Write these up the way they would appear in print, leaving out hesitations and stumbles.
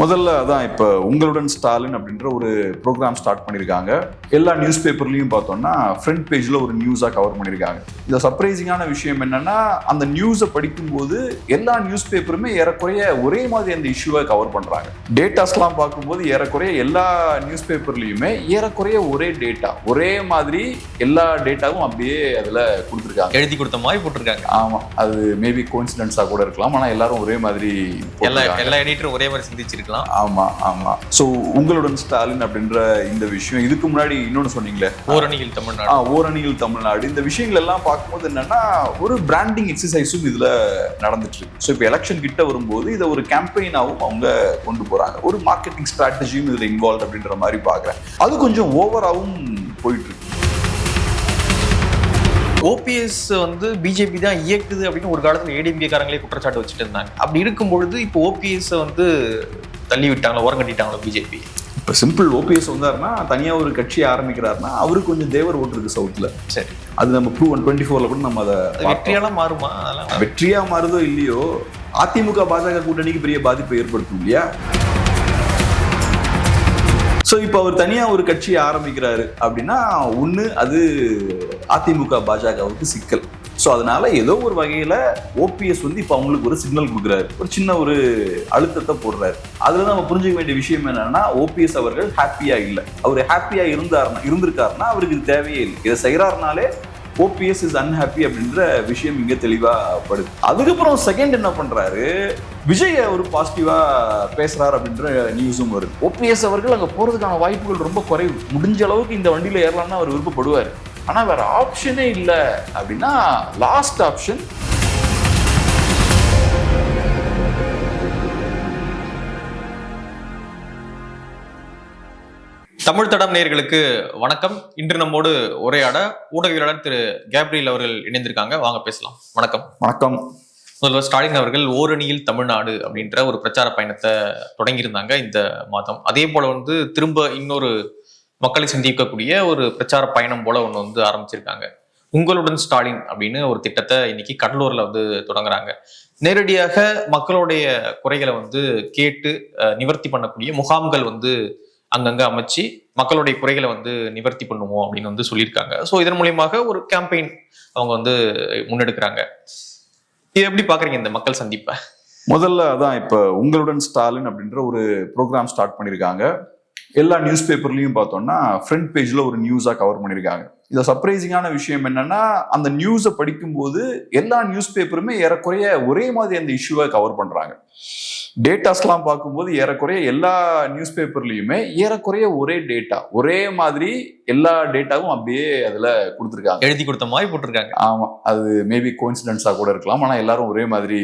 முதல்ல அதான் இப்போ உங்களுடன் ஸ்டாலின் அப்படின்ற ஒரு ப்ரோக்ராம் ஸ்டார்ட் பண்ணியிருக்காங்க. எல்லா நியூஸ் பேப்பர்லையும் பார்த்தோம்னா ஃப்ரண்ட் பேஜில் ஒரு நியூஸாக கவர் பண்ணியிருக்காங்க. இந்த சர்ப்ரைசிங்கான விஷயம் என்னன்னா, அந்த நியூஸை படிக்கும்போது எல்லா நியூஸ் பேப்பருமே ஏறக்குறைய ஒரே மாதிரி அந்த இஷ்யூவை கவர் பண்ணுறாங்க. டேட்டாஸ்லாம் பார்க்கும்போது ஏறக்குறைய எல்லா நியூஸ் பேப்பர்லையுமே ஏறக்குறைய ஒரே டேட்டா, ஒரே மாதிரி எல்லா டேட்டாவும் அப்படியே அதில் கொடுத்துருக்காங்க. எழுதி கொடுத்த மாதிரி போட்டிருக்காங்க. ஆமாம், அது மேபி கோஇன்சிடென்ஸாக கூட இருக்கலாம். ஆனால் எல்லாரும் ஒரே மாதிரி எல்லா எடிட்டரும் ஒரே மாதிரி சிந்திச்சு. ஆமா ஆமா. சோ உங்களுடன் ஸ்டாலின் அப்படின்ற இந்த விஷயம், இதுக்கு முன்னாடி இன்னொன்னு சொன்னீங்களே, ஓரணியில் தமிழ்நாடு. ஓரணியில் தமிழ்நாடு, இந்த விஷயங்கள் எல்லாம் பார்க்கும்போது என்னன்னா ஒரு பிராண்டிங் எக்ஸசைஸும் இதுல நடந்துட்டு இருக்கு. ஸோ இப்போ எலெக்ஷன் கிட்ட வரும்போது இதை ஒரு கேம்பெயினாவும் அவங்க கொண்டு போறாங்க. ஒரு மார்க்கெட்டிங் ஸ்ட்ராட்டஜியும் இதுல இன்வால்வ் அப்படின்ற மாதிரி பாக்குறேன். அது கொஞ்சம் ஓவராவும் போயிட்டு இருக்கு. ஓபிஎஸ் வந்து பிஜேபி தான் இயக்குது அப்படின்னு ஒரு காலத்துல ஏடிஎம்கே காரங்களே குற்றச்சாட்டு வச்சுட்டு இருந்தாங்க. அப்படி இருக்கும் பொழுது இப்போ ஓபிஎஸ் வந்து தள்ளி விட்டாங்களா, ஓரம் கட்டிட்டாங்களா பிஜேபி? இப்போ சிம்பிள், ஓபிஎஸ் வந்தாருன்னா தனியாக ஒரு கட்சியை ஆரம்பிக்கிறாருன்னா அவருக்கு கொஞ்சம் தேவர் ஓட்டு இருக்கு சவுத்தில். சரி, அது நம்ம 2024 கூட நம்ம அதை வெற்றியெல்லாம் மாறுமா? அதெல்லாம் வெற்றியா மாறுதோ இல்லையோ, அதிமுக பாஜக கூட்டணிக்கு பெரிய பாதிப்பை ஏற்படுத்தும் இல்லையா? ஸோ இப்போ அவர் தனியாக ஒரு கட்சியை ஆரம்பிக்கிறாரு அப்படின்னா ஒன்று அது அதிமுக பாஜகவுக்கு சிக்கல். ஸோ அதனால ஏதோ ஒரு வகையில் ஓபிஎஸ் வந்து இப்போ அவங்களுக்கு ஒரு சிக்னல் கொடுக்குறாரு, ஒரு சின்ன ஒரு அழுத்தத்தை போடுறாரு. அதில் நம்ம புரிஞ்சுக்க வேண்டிய விஷயம் என்னன்னா, ஓபிஎஸ் அவர்கள் ஹாப்பியாக இல்லை. அவர் ஹாப்பியாக இருந்திருக்காருன்னா அவருக்கு இது தேவையே இல்லை. இதை செய்கிறாருனாலே ஓபிஎஸ் இஸ் அன்ஹாப்பி அப்படின்ற விஷயம் இங்கே தெளிவாக படுது. அதுக்கப்புறம் செகண்ட் என்ன பண்ணுறாரு, விஜய் அவர் பாசிட்டிவாக பேசுகிறார் அப்படின்ற நியூஸும் வருது. ஓபிஎஸ் அவர்கள் அங்கே போகிறதுக்கான வாய்ப்புகள் ரொம்ப குறைவு. முடிஞ்ச அளவுக்கு இந்த வண்டியில் ஏறலாம்னு அவர் விருப்பப்படுவார். ஆனால் வேற ஆப்ஷனே இல்லை அப்படின்னா லாஸ்ட் ஆப்ஷன் தமிழ் தடம் நேயர்களுக்கு வணக்கம். இன்று நம்மோடு உரையாட ஊடகவியலாளர் திரு கேப்ரியல் அவர்கள் இணைந்திருக்காங்க. வாங்க பேசலாம். வணக்கம். வணக்கம். முதல்வர் ஸ்டாலின் அவர்கள் ஓரணியில் தமிழ்நாடு அப்படின்ற ஒரு பிரச்சார பயணத்தை தொடங்கியிருந்தாங்க இந்த மாதம். அதே போல வந்து திரும்ப இன்னொரு மக்களை சந்திக்கக்கூடிய ஒரு பிரச்சார பயணம் போல ஒன்று வந்து ஆரம்பிச்சிருக்காங்க. உங்களுடன் ஸ்டாலின் அப்படின்னு ஒரு திட்டத்தை இன்னைக்கு கடலூர்ல வந்து தொடங்குறாங்க. நேரடியாக மக்களுடைய குறைகளை வந்து கேட்டு நிவர்த்தி பண்ணக்கூடிய முகாம்கள் வந்து அங்கங்க அமைச்சு மக்களுடைய குறைகளை வந்து நிவர்த்தி பண்ணுவோம் அப்படின்னு வந்து சொல்லியிருக்காங்க. ஸோ இதன் மூலியமாக ஒரு கேம்பெயின் அவங்க வந்து முன்னெடுக்கிறாங்க. இது எப்படி பாக்குறீங்க இந்த மக்கள் சந்திப்பை? முதல்ல அதான் இப்போ உங்களுடன் ஸ்டாலின் அப்படின்ற ஒரு ப்ரோக்ராம் ஸ்டார்ட் பண்ணியிருக்காங்க. எல்லா நியூஸ் பேப்பர்லையும் பார்த்தோம்னா ஃப்ரண்ட் பேஜில் ஒரு நியூஸாக கவர் பண்ணியிருக்காங்க. இந்த சர்ப்ரைசிங்கான விஷயம் என்னன்னா, அந்த நியூஸை படிக்கும்போது எல்லா நியூஸ் பேப்பருமே ஏறக்குறைய ஒரே மாதிரி அந்த இஷ்யூவை கவர் பண்ணுறாங்க. டேட்டாஸ்லாம் பார்க்கும்போது ஏறக்குறைய எல்லா நியூஸ் பேப்பர்லையுமே ஏறக்குறைய ஒரே டேட்டா, ஒரே மாதிரி எல்லா டேட்டாவும் அப்படியே அதில் கொடுத்துருக்காங்க. எழுதி கொடுத்த மாதிரி போட்டிருக்காங்க. ஆமாம், அது மேபி கோஇன்சிடென்ஸாக கூட இருக்கலாம். ஆனால் எல்லாரும் ஒரே மாதிரி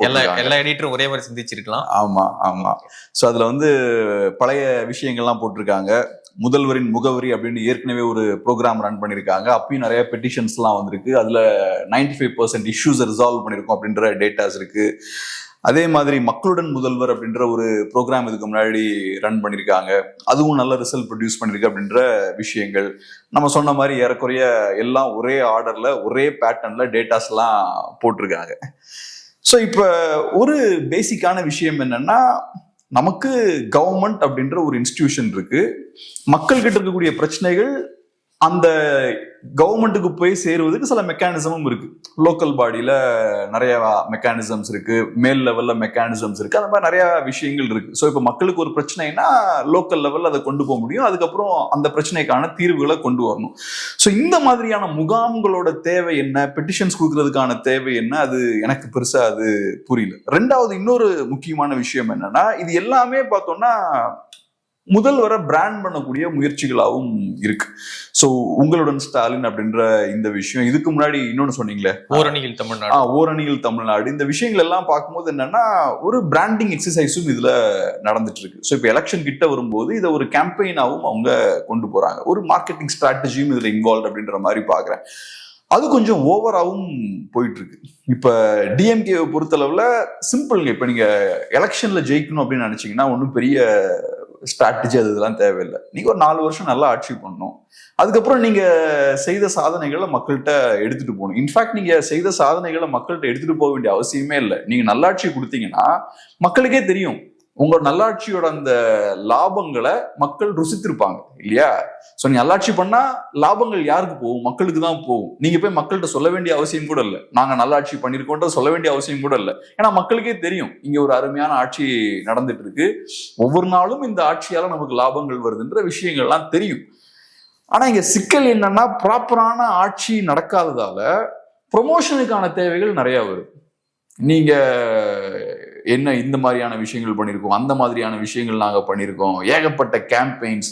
எல்லா எடிட்டரும் ஒரே மாதிரி சிந்திச்சிருக்கலாம். ஆமாம் ஆமாம். ஸோ அதில் வந்து பழைய விஷயங்கள்லாம் போட்டிருக்காங்க. முதல்வரின் முகவரி அப்படின்னு ஏற்கனவே ஒரு ப்ரோக்ராம் ரன் பண்ணியிருக்காங்க. அப்பயும் நிறைய பெட்டிஷன்ஸ்லாம் வந்திருக்கு. அதில் 95% இஷ்யூஸை ரிசால்வ் பண்ணியிருக்கோம் அப்படின்ற டேட்டாஸ் இருக்கு. அதே மாதிரி மக்களுடன் முதல்வர் அப்படின்ற ஒரு ப்ரோக்ராம் இதுக்கு முன்னாடி ரன் பண்ணியிருக்காங்க. அதுவும் நல்ல ரிசல்ட் ப்ரொடியூஸ் பண்ணியிருக்கு அப்படின்ற விஷயங்கள். நம்ம சொன்ன மாதிரி ஏறக்குறைய எல்லாம் ஒரே ஆர்டர்ல ஒரே பேட்டர்ன்ல டேட்டாஸ்லாம் போட்டிருக்காங்க. ஸோ இப்போ ஒரு பேசிக்கான விஷயம் என்னன்னா, நமக்கு கவர்மெண்ட் அப்படின்ற ஒரு இன்ஸ்டிடியூஷன் இருக்கு. மக்கள்கிட்ட இருக்கக்கூடிய பிரச்சனைகள் அந்த கவர்மெண்ட்டுக்கு போய் சேருவதுக்கு சில மெக்கானிசமும் இருக்கு. லோக்கல் பாடியில நிறைய மெக்கானிசம்ஸ் இருக்கு, மேல் லெவல்ல மெக்கானிசம்ஸ் இருக்கு. அந்த மாதிரி நிறைய விஷயங்கள் இருக்கு. ஸோ இப்போ மக்களுக்கு ஒரு பிரச்சனைனா லோக்கல் லெவல்ல அதை கொண்டு போக முடியும். அதுக்கப்புறம் அந்த பிரச்சனைக்கான தீர்வுகளை கொண்டு வரணும். ஸோ இந்த மாதிரியான முகாம்களோட தேவை என்ன, பெட்டிஷன்ஸ் கொடுக்கறதுக்கான தேவை என்ன, அது எனக்கு பெருசா அது புரியல. ரெண்டாவது இன்னொரு முக்கியமான விஷயம் என்னன்னா, இது எல்லாமே பார்த்தோம்னா முதல்வரை பிராண்ட் பண்ணக்கூடிய முயற்சிகளாகவும் இருக்கு. ஸோ உங்களுடன் ஸ்டாலின் அப்படின்ற இந்த விஷயம், இதுக்கு முன்னாடி இன்னொன்னு சொன்னீங்களே, ஓரணியில் தமிழ்நாடு. ஓரணியில் தமிழ்நாடு, இந்த விஷயங்கள் எல்லாம் பார்க்கும்போது என்னன்னா ஒரு பிராண்டிங் எக்ஸசைஸும் இதுல நடந்துட்டு இருக்கு. ஸோ இப்போ எலெக்ஷன் கிட்ட வரும்போது இதை ஒரு கேம்பெயினாவும் அவங்க கொண்டு போறாங்க. ஒரு மார்க்கெட்டிங் ஸ்ட்ராட்டஜியும் இதுல இன்வால்வ் அப்படின்ற மாதிரி பாக்குறேன். அது கொஞ்சம் ஓவராகவும் போயிட்டு இருக்கு. இப்ப டிஎம்கேவை பொறுத்தளவுல சிம்பிள்ங்க. இப்ப நீங்க எலெக்ஷன்ல ஜெயிக்கணும் அப்படின்னு நினைச்சீங்கன்னா ஒன்றும் பெரிய ஸ்ட்ராட்டஜி அது இதெல்லாம் தேவையில்லை. நீங்க ஒரு 4 வருஷம் நல்லா ஆட்சி பண்ணணும். அதுக்கப்புறம் நீங்க செய்த சாதனைகளை மக்கள்கிட்ட எடுத்துட்டு போகணும். இன்ஃபேக்ட் நீங்க செய்த சாதனைகளை மக்கள்கிட்ட எடுத்துட்டு போக வேண்டிய அவசியமே இல்லை. நீங்க நல்லாட்சி கொடுத்தீங்கன்னா மக்களுக்கே தெரியும் உங்களோட நல்லாட்சியோட அந்த லாபங்களை மக்கள் ருசித்திருப்பாங்க இல்லையா? சோ நீ நல்லாட்சி பண்ணா லாபங்கள் யாருக்கு போகும்? மக்களுக்கு தான் போகும். நீங்க போய் மக்கள்கிட்ட சொல்ல வேண்டிய அவசியம் கூட இல்லை, நாங்க நல்லாட்சி பண்ணிருக்கோம் சொல்ல வேண்டிய அவசியம் கூட இல்லை. ஏன்னா மக்களுக்கே தெரியும் இங்க ஒரு அருமையான ஆட்சி நடந்துட்டு இருக்கு, ஒவ்வொரு நாளும் இந்த ஆட்சியால நமக்கு லாபங்கள் வருதுன்ற விஷயங்கள்லாம் தெரியும். ஆனா இங்க சிக்கல் என்னன்னா, ப்ராப்பரான ஆட்சி நடக்காததால ப்ரொமோஷனுக்கான தேவைகள் நிறைய வருது. நீங்க என்ன இந்த மாதிரியான விஷயங்கள் பண்ணியிருக்கோம், அந்த மாதிரியான விஷயங்கள் நாங்க பண்ணியிருக்கோம், ஏகப்பட்ட கேம்பெயின்ஸ்,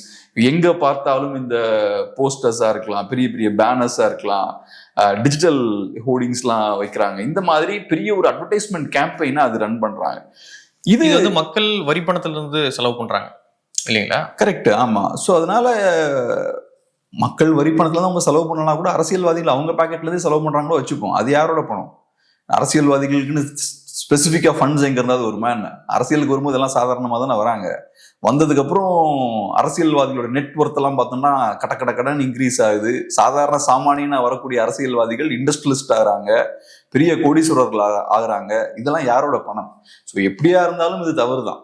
எங்க பார்த்தாலும் இந்த போஸ்டர்ஸா இருக்கலாம், பெரிய பெரிய பேனர்ஸா இருக்கலாம், டிஜிட்டல் ஹோர்டிங்ஸ்லாம் வைக்கிறாங்க. இந்த மாதிரி பெரிய ஒரு அட்வர்டைஸ்மெண்ட் கேம்பெயினை அது ரன் பண்றாங்க. இது வந்து மக்கள் வரி பணத்துல இருந்து செலவு பண்றாங்க இல்லைங்களா? கரெக்ட், ஆமா. ஸோ அதனால மக்கள் வரி பணத்துல தான் அவங்க செலவு பண்ணலாம், கூட அரசியல்வாதிகள் அவங்க பாக்கெட்ல இருந்து செலவு பண்றாங்களோ வச்சுப்போம். அது யாரோட பணம்? அரசியல்வாதிகளுக்குன்னு ஸ்பெசிஃபிக்கா ஃபண்ட்ஸ் எங்க இருந்தாவது வருமா என்ன? அரசியலுக்கு வரும்போது எல்லாம் சாதாரணமா தானே வராங்க. வந்ததுக்கு அப்புறம் அரசியல்வாதிகளோட நெட்வொர்த் எல்லாம் பார்த்தோம்னா கடன் இன்க்ரீஸ் ஆகுது. சாதாரண சாமானியனா வரக்கூடிய அரசியல்வாதிகள் இண்டஸ்ட்ரியலிஸ்ட் ஆகுறாங்க, பெரிய கோடீஸ்வரர்கள் ஆகுறாங்க. இதெல்லாம் யாரோட பணம்? ஸோ எப்படியா இருந்தாலும் இது தவறு தான்.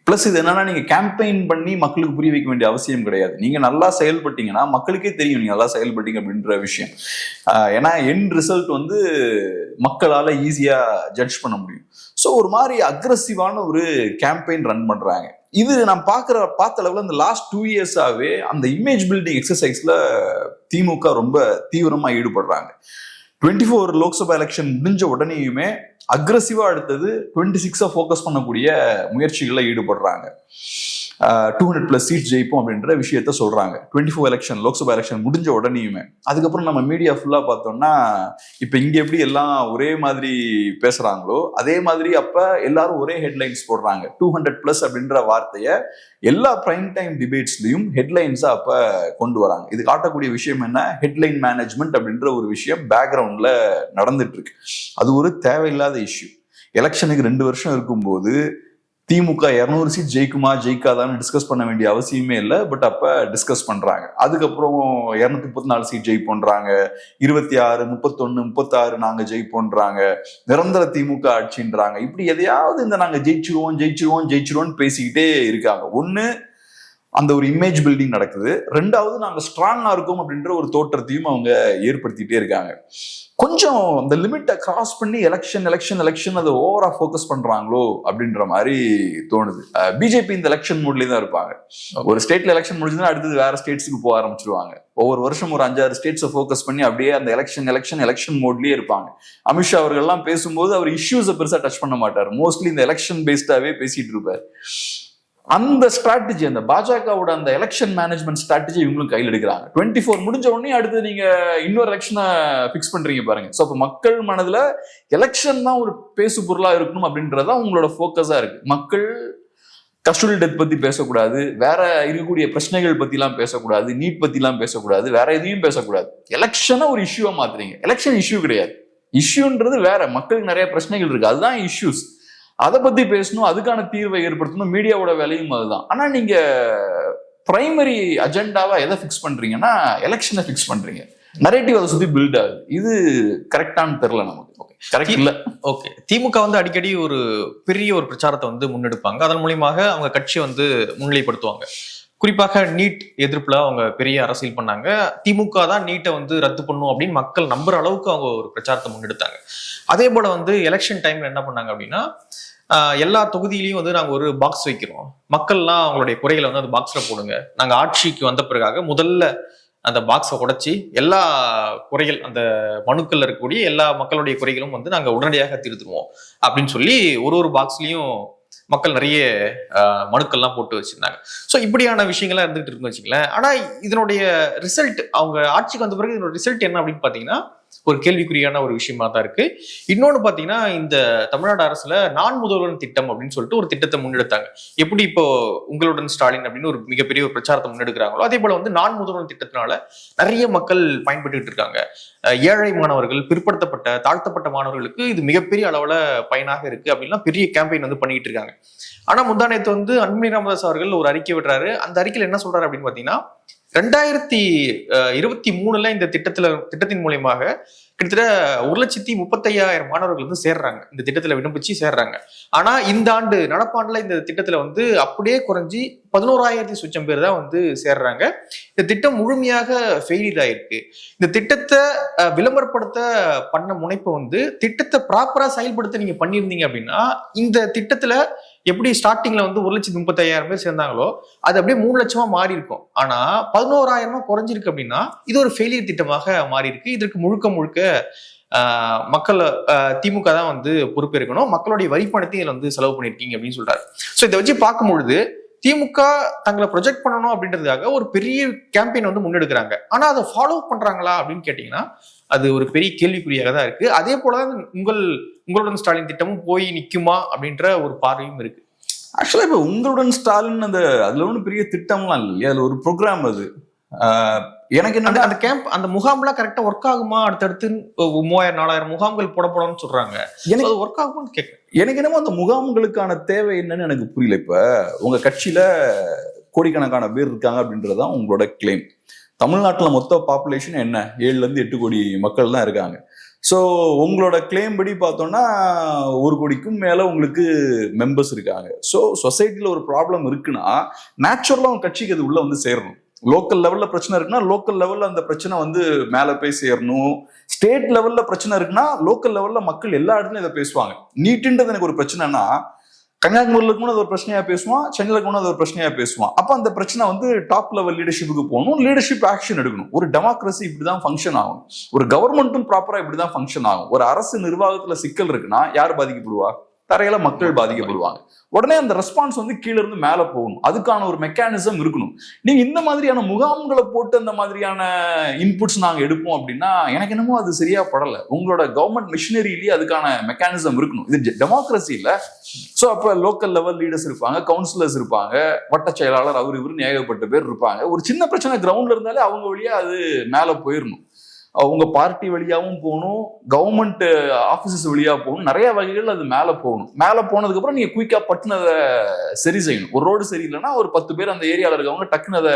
பிளஸ் இது என்னன்னா, நீங்க கேம்பெயின் பண்ணி மக்களுக்கு புரிய வைக்க வேண்டிய அவசியம் கிடையாது. நீங்க நல்லா செயல்பட்டீங்கன்னா மக்களுக்கே தெரியும் நீங்க நல்லா செயல்பட்டீங்க அப்படின்ற விஷயம். ஏன்னா எண்ட் ரிசல்ட் வந்து மக்களால ஈஸியா ஜட்ஜ் பண்ண முடியும். ஸோ ஒரு மாதிரி அக்ரெசிவான ஒரு கேம்பெயின் ரன் பண்றாங்க. இது நான் பார்த்த அளவுல இந்த லாஸ்ட் 2 இயர்ஸாவே அந்த இமேஜ் பில்டிங் எக்ஸசைஸ்ல திமுக ரொம்ப தீவிரமா ஈடுபடுறாங்க. 24 லோக்சபா எலெக்ஷன் முடிஞ்ச உடனேயுமே அக்ரெசிவா அடுத்தது 26 ஃபோக்கஸ் பண்ணக்கூடிய முயற்சிகளை ஈடுபடுறாங்க. 200+ சீட் ஜெயிப்போம் அப்படின்ற விஷயத்த சொல்றாங்க 24 எலெக்ஷன், லோக்சபா எலெக்ஷன் முடிஞ்ச உடனேயுமே. அதுக்கப்புறம் நம்ம மீடியா ஃபுல்லா பார்த்தோம்னா இப்ப இங்க எப்படி எல்லாம் ஒரே மாதிரி பேசுறாங்களோ அதே மாதிரி அப்ப எல்லாரும் ஒரே ஹெட்லைன்ஸ் போடுறாங்க. 200+ அப்படின்ற வார்த்தைய எல்லா பிரைம் டைம் டிபேட்ஸ்லயும் ஹெட்லைன்ஸா அப்ப கொண்டு வராங்க. இது காட்டக்கூடிய விஷயம் என்ன? ஹெட்லைன் மேனேஜ்மெண்ட் அப்படின்ற ஒரு விஷயம் பேக்ரவுண்ட்ல நடந்துட்டு இருக்கு. அது ஒரு தேவையில்லாத இஷ்யூ. எலெக்ஷனுக்கு 2 வருஷம் இருக்கும்போது திமுக 200 சீட் ஜெயிக்குமா ஜெயிக்காதான்னு டிஸ்கஸ் பண்ண வேண்டிய அவசியமே இல்லை. பட் அப்ப டிஸ்கஸ் பண்றாங்க. அதுக்கப்புறம் 234 சீட் ஜெயிப்போன்றாங்க, 26, 31, 36 நாங்க ஜெயிப்போன்றாங்க, நிரந்தர திமுக ஆட்சின்றாங்க. இப்படி எதையாவது இந்த நாங்க ஜெயிச்சிருவோம் பேசிக்கிட்டே இருக்காங்க. ஒண்ணு அந்த ஒரு இமேஜ் பில்டிங் நடக்குது, ரெண்டாவது நாங்க ஸ்ட்ராங்கா இருக்கோம் அப்படின்ற ஒரு தோற்றத்தையும் அவங்க ஏற்படுத்திட்டே இருக்காங்க. கொஞ்சம் அந்த லிமிட்டை கிராஸ் பண்ணி எலெக்ஷன் அதை ஓவரா ஃபோக்கஸ் பண்றாங்களோ அப்படின்ற மாதிரி தோணுது. பிஜேபி இந்த எலெக்ஷன் மூட்லயே தான் இருப்பாங்க. ஒரு ஸ்டேட்ல எலெக்ஷன் முடிஞ்சதுன்னா அடுத்தது வேற ஸ்டேட்ஸுக்கு போக ஆரம்பிச்சிருவாங்க. ஒவ்வொரு வருஷம் ஒரு 5-6 ஸ்டேட்ஸை ஃபோக்கஸ் பண்ணி அப்படியே அந்த எலெக்ஷன் மோட்லயே இருப்பாங்க. அமித்ஷா அவர்கள் எல்லாம் பேசும்போது அவர் இஷ்யூஸை பெருசா டச் பண்ண மாட்டார், மோஸ்ட்லி இந்த எலெக்ஷன் பேஸ்டாவே பேசிட்டு இருப்பார். அந்த ஸ்ட்ராட்டஜி, அந்த பாஜகவோட அந்த எலெக்ஷன் மேனேஜ்மெண்ட் ஸ்ட்ராட்டஜி இவங்களும் கையில் எடுக்கிறாங்க. 24 முடிஞ்ச உடனே அடுத்து நீங்க இன்னொரு எலெக்ஷனை பிக்ஸ் பண்றீங்க பாருங்க. ஸோ அப்போ மக்கள் மனதுல எலெக்ஷன் தான் ஒரு பேசு பொருளா இருக்கணும் அப்படின்றதான் உங்களோட ஃபோக்கஸா இருக்கு. மக்கள் கஸ்டோடியல் டெத் பத்தி பேசக்கூடாது, வேற இருக்கக்கூடிய பிரச்சனைகள் பத்தி எல்லாம் பேசக்கூடாது, நீட் பத்தி எல்லாம் பேசக்கூடாது, வேற எதையும் பேசக்கூடாது. எலெக்ஷனை ஒரு இஷ்யூவா மாத்துறீங்க. எலெக்ஷன் இஷ்யூ கிடையாது, இஷ்யூன்றது வேற. மக்களுக்கு நிறைய பிரச்சனைகள் இருக்கு, அதுதான் இஷ்யூஸ். அதை பத்தி பேசணும், அதுக்கான தீர்வை ஏற்படுத்தணும். மீடியாவோட வேலையும் அதுதான். ஆனா நீங்க பிரைமரி அஜெண்டாவா எதை பிக்ஸ் பண்றீங்கன்னா எலெக்ஷனை பிக்ஸ் பண்றீங்க. நரேட்டிவ் அதை சுத்தி பில்ட் ஆகுது. இது கரெக்டானு தெரியல நமக்கு. கரெக்ட் இல்ல. ஓகே, திமுக வந்து அடிக்கடி ஒரு பெரிய ஒரு பிரச்சாரத்தை வந்து முன்னெடுப்பாங்க. அதன் மூலியமாக அவங்க கட்சியை வந்து முன்னிலைப்படுத்துவாங்க. குறிப்பாக நீட் எதிர்ப்புல அவங்க பெரிய அரசியல் பண்ணாங்க. திமுக தான் நீட்டை வந்து ரத்து பண்ணும் அப்படின்னு மக்கள் நம்புற அளவுக்கு அவங்க ஒரு பிரச்சாரத்தை முன்னெடுத்தாங்க. அதே போல வந்து எலெக்ஷன் டைம்ல என்ன பண்ணாங்க அப்படின்னா, எல்லா தொகுதியிலையும் வந்து நாங்க ஒரு பாக்ஸ் வைக்கிறோம், மக்கள்லாம் அவங்களுடைய குறைகளை வந்து அந்த பாக்ஸ்ல போடுங்க, நாங்க ஆட்சிக்கு வந்த பிறகாக முதல்ல அந்த பாக்ஸை உடைச்சி எல்லா குறைகள், அந்த மனுக்கள்ல இருக்கக்கூடிய எல்லா மக்களுடைய குறைகளும் வந்து நாங்க உடனடியாக தீர்த்துருவோம் அப்படின்னு சொல்லி ஒரு பாக்ஸ்லயும் மக்கள் நிறைய மனுக்கள்லாம் போட்டு வச்சிருந்தாங்க. ஸோ இப்படியான விஷயங்கள்லாம் இருந்துகிட்டு இருக்குன்னு வச்சுங்களேன். ஆனா இதனுடைய ரிசல்ட், அவங்க ஆட்சிக்கு வந்த பிறகு இதனோட ரிசல்ட் என்ன அப்படின்னு பாத்தீங்கன்னா ஒரு கேள்விக்குறியான ஒரு விஷயமா தான் இருக்கு. இன்னொன்னு பாத்தீங்கன்னா, இந்த தமிழ்நாடு அரசுல நான் முதல்வன் திட்டம் அப்படின்னு சொல்லிட்டு ஒரு திட்டத்தை முன்னெடுத்தாங்க. எப்படி இப்போ உங்களுடன் ஸ்டாலின் அப்படின்னு ஒரு மிகப்பெரிய ஒரு பிரச்சாரத்தை முன்னெடுக்கிறாங்களோ அதே போல வந்து நான் முதல்வன் திட்டத்தினால நிறைய மக்கள் பயன்பட்டு இருக்காங்க. ஏழை மாணவர்கள், பிற்படுத்தப்பட்ட தாழ்த்தப்பட்ட மாணவர்களுக்கு இது மிகப்பெரிய அளவுல பயனாக இருக்கு அப்படின்னா பெரிய கேம்பெயின் வந்து பண்ணிட்டு இருக்காங்க. ஆனா முந்தானேத்து வந்து அன்புமணி ராமதாஸ் அவர்கள் ஒரு அறிக்கை விடுறாரு. அந்த அறிக்கையில என்ன சொல்றாரு அப்படின்னு பாத்தீங்கன்னா, 2023 இந்த திட்டத்தின் மூலியமாக கிட்டத்தட்ட 1,35,000 மாணவர்கள் வந்து சேர்றாங்க இந்த திட்டத்துல விண்ணப்பிச்சு சேர்றாங்க. ஆனா இந்த ஆண்டு நடப்பாண்டுல இந்த திட்டத்துல வந்து அப்படியே குறைஞ்சி 11,000 சொச்சம் பேர் தான் வந்து சேர்றாங்க. இந்த திட்டம் முழுமையாக ஃபெயிலியர் ஆயிருக்கு. இந்த திட்டத்தை விளம்பரப்படுத்த பண்ண முனைப்பை வந்து திட்டத்தை ப்ராப்பரா செயல்படுத்த நீங்க பண்ணியிருந்தீங்க அப்படின்னா இந்த திட்டத்துல எப்படி ஸ்டார்டிங்ல வந்து 1,35,000 பேர் சேர்ந்தாங்களோ அது அப்படியே 3 லட்சமா மாறி இருக்கும். ஆனா 11,000 குறைஞ்சிருக்கு அப்படின்னா இது ஒரு ஃபெயிலியர் திட்டமாக மாறி இருக்கு. இதற்கு முழுக்க முழுக்க மக்கள் திமுக தான் வந்து பொறுப்பேற்கணும், மக்களுடைய வரி பணத்தை இதுல வந்து செலவு பண்ணிருக்கீங்க அப்படின்னு சொல்றாரு. ஸோ இதை வச்சு பார்க்கும்பொழுது திமுக தங்களை ப்ரொஜெக்ட் பண்ணணும் அப்படின்றதுக்காக ஒரு பெரிய கேம்பெயின் வந்து முன்னெடுக்கிறாங்க. ஆனா அதை ஃபாலோ பண்றாங்களா அப்படின்னு கேட்டீங்கன்னா அது ஒரு பெரிய கேள்விக்குறியாக தான் இருக்கு. அதே போலதான் உங்களுடன் ஸ்டாலின் திட்டமும் போய் நிக்குமா அப்படின்ற ஒரு பார்வையும் இருக்கு. ஆக்சுவலா இப்ப உங்களுடன் ஸ்டாலின் அதுல ஒன்றும் பெரிய திட்டம்லாம் இல்லையா, அதுல ஒரு ப்ரோக்ராம் அது. எனக்கு என்ன அந்த கேம்ப் அந்த முகாம்லாம் கரெக்டா ஒர்க் ஆகுமா, அடுத்தடுத்து 3,000-4,000 முகாம்கள் போடணும்னு சொல்றாங்க, எனக்கு ஒர்க் ஆகுமான்னு கேட்க. எனக்கு என்னமோ அந்த முகாம்களுக்கான தேவை என்னன்னு எனக்கு புரியல. இப்ப உங்க கட்சியில கோடிக்கணக்கான பேர் இருக்காங்க அப்படின்றதுதான் உங்களோட கிளைம். தமிழ்நாட்டுல மொத்த பாப்புலேஷன் என்ன 7-8 கோடி மக்கள் தான் இருக்காங்க. ஸோ உங்களோட கிளைம் படி பார்த்தோம்னா 1 கோடிக்கும் மேல உங்களுக்கு மெம்பர்ஸ் இருக்காங்க. ஸோ சொசைட்டில ஒரு ப்ராப்ளம் இருக்குன்னா நேச்சுரலா உங்க கட்சிக்கு அது உள்ள வந்து சேரணும். லோக்கல் லெவல்ல பிரச்சனை இருக்குன்னா லோக்கல் லெவல்ல அந்த பிரச்சனை வந்து மேல போய் சேரணும். ஸ்டேட் லெவல்ல பிரச்சனை இருக்குன்னா லோக்கல் லெவல்ல மக்கள் எல்லா இடத்துலயும் இதை பேசுவாங்க. நீட்டுன்றது எனக்கு ஒரு பிரச்சனைனா கன்னியாகுமரியில இருக்கணும் அது ஒரு பிரச்சனையா பேசுவான், சென்னையில இருக்கணும் அது ஒரு பிரச்சனையா பேசுவான். அப்ப அந்த பிரச்சனை வந்து டாப் லெவல் லீடர்ஷிப்புக்கு போகணும், லீடர்ஷிப் ஆக்ஷன் எடுக்கணும். ஒரு டெமோக்ரஸி இப்படிதான் ஃபங்க்ஷன் ஆகும், ஒரு கவர்மெண்ட்டும் ப்ராப்பரா இப்படிதான் ஃபங்க்ஷன் ஆகும். ஒரு அரசு நிர்வாகத்துல சிக்கல் இருக்குன்னா யார் பாதிக்கப்படுவா? தரையில மக்கள் பாதிக்கப்படுவாங்க. உடனே அந்த ரெஸ்பான்ஸ் வந்து கீழே இருந்து மேல போகணும். அதுக்கான ஒரு மெக்கானிசம் இருக்கணும். நீங்க இந்த மாதிரியான முகாம்களை போட்டு அந்த மாதிரியான இன்புட்ஸ் நாங்க எடுப்போம் அப்படின்னா எனக்கு என்னமோ அது சரியா படல. உங்களோட கவர்மெண்ட் மிஷினரியிலேயே அதுக்கான மெக்கானிசம் இருக்கணும். இது டெமோக்ரஸி இல்ல. சோ அப்ப லோக்கல் லெவல் லீடர்ஸ் இருப்பாங்க, கவுன்சிலர்ஸ் இருப்பாங்க, வட்ட செயலாளர் அவர் இவரு ஏகப்பட்ட பேர் இருப்பாங்க. ஒரு சின்ன பிரச்சனை கிரவுண்ட்ல இருந்தாலே அவங்க வழியா அது மேல போயிடணும். உங்க பார்ட்டி வழியாவும் போகணும், கவர்மெண்ட் ஆபீசஸ் வழியா போகணும், நிறைய வகைகள் அது மேல போகணும். மேல போனதுக்கு அப்புறம் நீங்க குயிக்கா பட்டுன்னு அதை சரி செய்யணும். ஒரு ரோடு சரியில்லைன்னா ஒரு 10 பேர் அந்த ஏரியால இருக்கவங்க டக்குன்னு அதை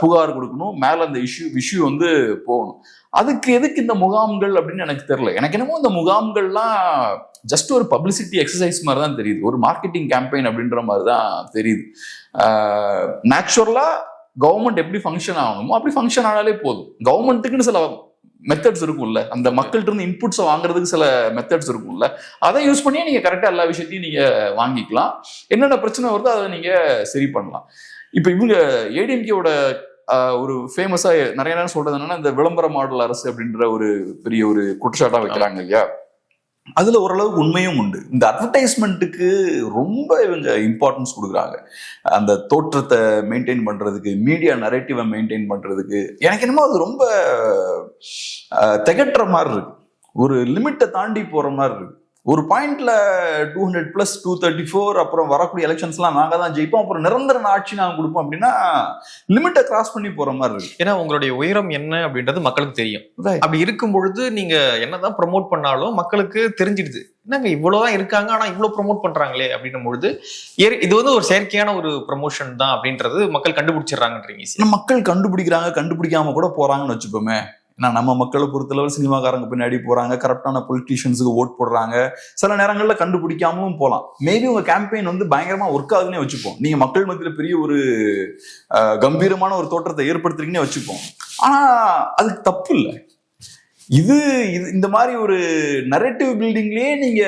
புகார் கொடுக்கணும். மேல அந்த இஷ்யூ வந்து போகணும். அதுக்கு எதுக்கு இந்த முகாம்கள் அப்படின்னு எனக்கு தெரியல. எனக்கு என்னமோ இந்த முகாம்கள்லாம் ஜஸ்ட் ஒரு பப்ளிசிட்டி எக்ஸசைஸ் மாதிரி தான் தெரியுது, ஒரு மார்க்கெட்டிங் கேம்பெயின் அப்படின்ற மாதிரி தான் தெரியுது. நேச்சுரலா கவர்மெண்ட் எப்படி ஃபங்க்ஷன் ஆகணுமோ அப்படி ஃபங்க்ஷன் ஆனாலே போதும். கவர்மெண்ட்டுக்குன்னு சில மெத்தட்ஸ் இருக்கும்ல, அந்த மக்கள்கிட்ட இருந்து இன்புட்ஸை வாங்குறதுக்கு சில மெத்தட்ஸ் இருக்கும்ல, அதை யூஸ் பண்ணியே நீங்க கரெக்டா எல்லா விஷயத்தையும் நீங்க வாங்கிக்கலாம். என்னென்ன பிரச்சனை வருதோ அதை நீங்க சரி பண்ணலாம். இப்ப இவங்க ஏடிஎம்கேவோட ஒரு ஃபேமஸா நிறைய நேரம் சொல்றது என்னன்னா இந்த விளம்பர மாடல் அரசு அப்படின்ற ஒரு பெரிய ஒரு குற்றச்சாட்டா வைக்கிறாங்க இல்லையா. அதுல ஓரளவுக்கு உண்மையும் உண்டு. இந்த அட்வர்டைஸ்மெண்ட்டுக்கு ரொம்ப இவங்க இம்பார்ட்டன்ஸ் கொடுக்குறாங்க. அந்த தோற்றத்தை மெயின்டைன் பண்றதுக்கு, மீடியா நரேட்டிவை மெயின்டைன் பண்றதுக்கு எனக்கு என்னமோ அது ரொம்ப திகட்டுற மாதிரி இருக்கு. ஒரு லிமிட்டை தாண்டி போற மாதிரி இருக்கு. ஒரு பாயிண்ட்ல 200+, 234 அப்புறம் வரக்கூடிய எலெக்ஷன்ஸ்லாம் நாங்க தான் ஜெயிப்போம், அப்புறம் நிரந்தர ஆட்சி நாங்க கொடுப்போம் அப்படின்னா லிமிட்டை கிராஸ் பண்ணி போற மாதிரி இருக்கு. ஏன்னா உங்களுடைய உயரம் என்ன அப்படின்றது மக்களுக்கு தெரியும். அப்படி இருக்கும் பொழுது நீங்க என்னதான் ப்ரமோட் பண்ணாலும் மக்களுக்கு தெரிஞ்சிடுது, என்னங்க இவ்வளவுதான் இருக்காங்க ஆனா இவ்வளவு ப்ரமோட் பண்றாங்களே அப்படின்னும் பொழுது இது வந்து ஒரு செயற்கையான ஒரு ப்ரமோஷன் தான் அப்படின்றது மக்கள் கண்டுபிடிச்சிடறாங்கன்றீங்க. மக்கள் கண்டுபிடிக்கிறாங்க, கண்டுபிடிக்காம கூட போறாங்கன்னு வச்சுப்போமே. ஏன்னா நம்ம மக்களை பொறுத்தளவு சினிமாக்காரங்க பின்னாடி போறாங்க, கரப்டான பொலிட்டீஷியன்ஸுக்கு ஓட் போடுறாங்க, சில நேரங்களில் கண்டுபிடிக்காமலும் போகலாம். மேபி உங்க கேம்பெயின் வந்து பயங்கரமா ஒர்க் ஆகுதுன்னே வச்சுப்போம், நீங்க மக்கள் மத்தியில பெரிய ஒரு கம்பீரமான ஒரு தோற்றத்தை ஏற்படுத்துறீங்கன்னே வச்சுப்போம். ஆனா அதுக்கு தப்பு இல்லை. இது இந்த மாதிரி ஒரு நரேட்டிவ் பில்டிங்லயே நீங்க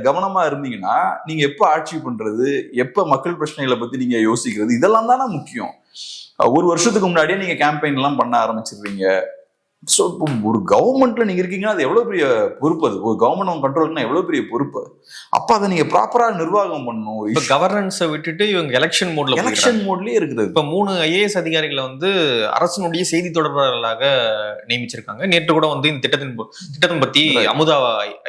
கவனமா இருந்தீங்கன்னா நீங்க எப்ப ஆட்சி பண்றது, எப்ப மக்கள் பிரச்சனைகளை பத்தி நீங்க யோசிக்கிறது, இதெல்லாம் தானே முக்கியம். ஒரு வருஷத்துக்கு முன்னாடியே நீங்க கேம்பெயின் எல்லாம் பண்ண ஆரம்பிச்சிடுறீங்க. ஸோ இப்போ ஒரு கவர்மெண்ட்ல நீங்க இருக்கீங்கன்னா அது எவ்வளவு பெரிய பொறுப்பு. அது ஒரு கவர்மெண்ட் கண்ட்ரோல்னா எவ்வளவு பெரிய பொறுப்பு. அப்ப அதை நீங்க ப்ராப்பரா நிர்வாகம் பண்ணணும். இப்ப கவர்னன்ஸை விட்டுட்டு இவங்க எலெக்ஷன் மோட்லயே இருக்குது. இப்ப 3 IAS அதிகாரிகளை வந்து அரசனுடைய செய்தி தொடர்பாளர்களாக நியமிச்சிருக்காங்க. நேற்று கூட வந்து இந்த திட்டத்தின் பத்தி அமுதா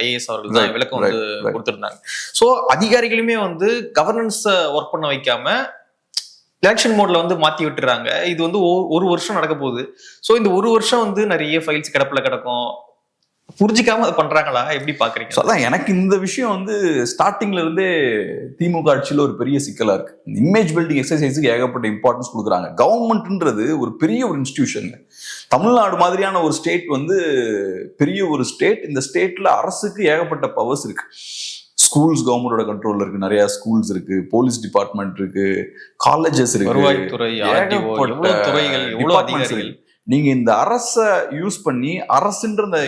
IAS அவர்கள் தான் விளக்கம் வந்து கொடுத்திருந்தாங்க. சோ அதிகாரிகளுமே வந்து கவர்னன்ஸ் ஒர்க் பண்ண வைக்காம எலெக்ஷன் மோட்ல வந்து மாத்தி விட்டுறாங்க. இது வந்து ஒரு வருஷம் நடக்க போகுது. ஸோ இந்த ஒரு வருஷம் வந்து நிறைய ஃபைல்ஸ் கிடப்புல கிடக்கும், புரிஞ்சிக்காம அதை பண்றாங்களா, எப்படி பாக்குறீங்க? So, அதான் எனக்கு இந்த விஷயம் வந்து ஸ்டார்டிங்ல இருந்தே திமுக ஆட்சியில ஒரு பெரிய சிக்கலா இருக்கு. இமேஜ் பில்டிங் எக்ஸசைஸுக்கு ஏகப்பட்ட இம்பார்ட்டன்ஸ் கொடுக்குறாங்க. கவர்மெண்ட்ன்றது ஒரு பெரிய ஒரு இன்ஸ்டிடியூஷன். தமிழ்நாடு மாதிரியான ஒரு ஸ்டேட் வந்து பெரிய ஒரு ஸ்டேட். இந்த ஸ்டேட்ல அரசுக்கு ஏகப்பட்ட பவர்ஸ் இருக்கு. ஸ்கூல்ஸ் கவர்மெண்டோட கண்ட்ரோல்ல இருக்கு, நிறைய ஸ்கூல்ஸ் இருக்கு, போலீஸ் டிபார்ட்மெண்ட் இருக்கு, காலேஜஸ் இருக்கு, வருவாய்த்துறை, ஏகப்பட்ட துறைகள், எவ்வளவு அதிகாரிகள். நீங்க இந்த அரசை யூஸ் பண்ணி, அரசுன்ற இந்த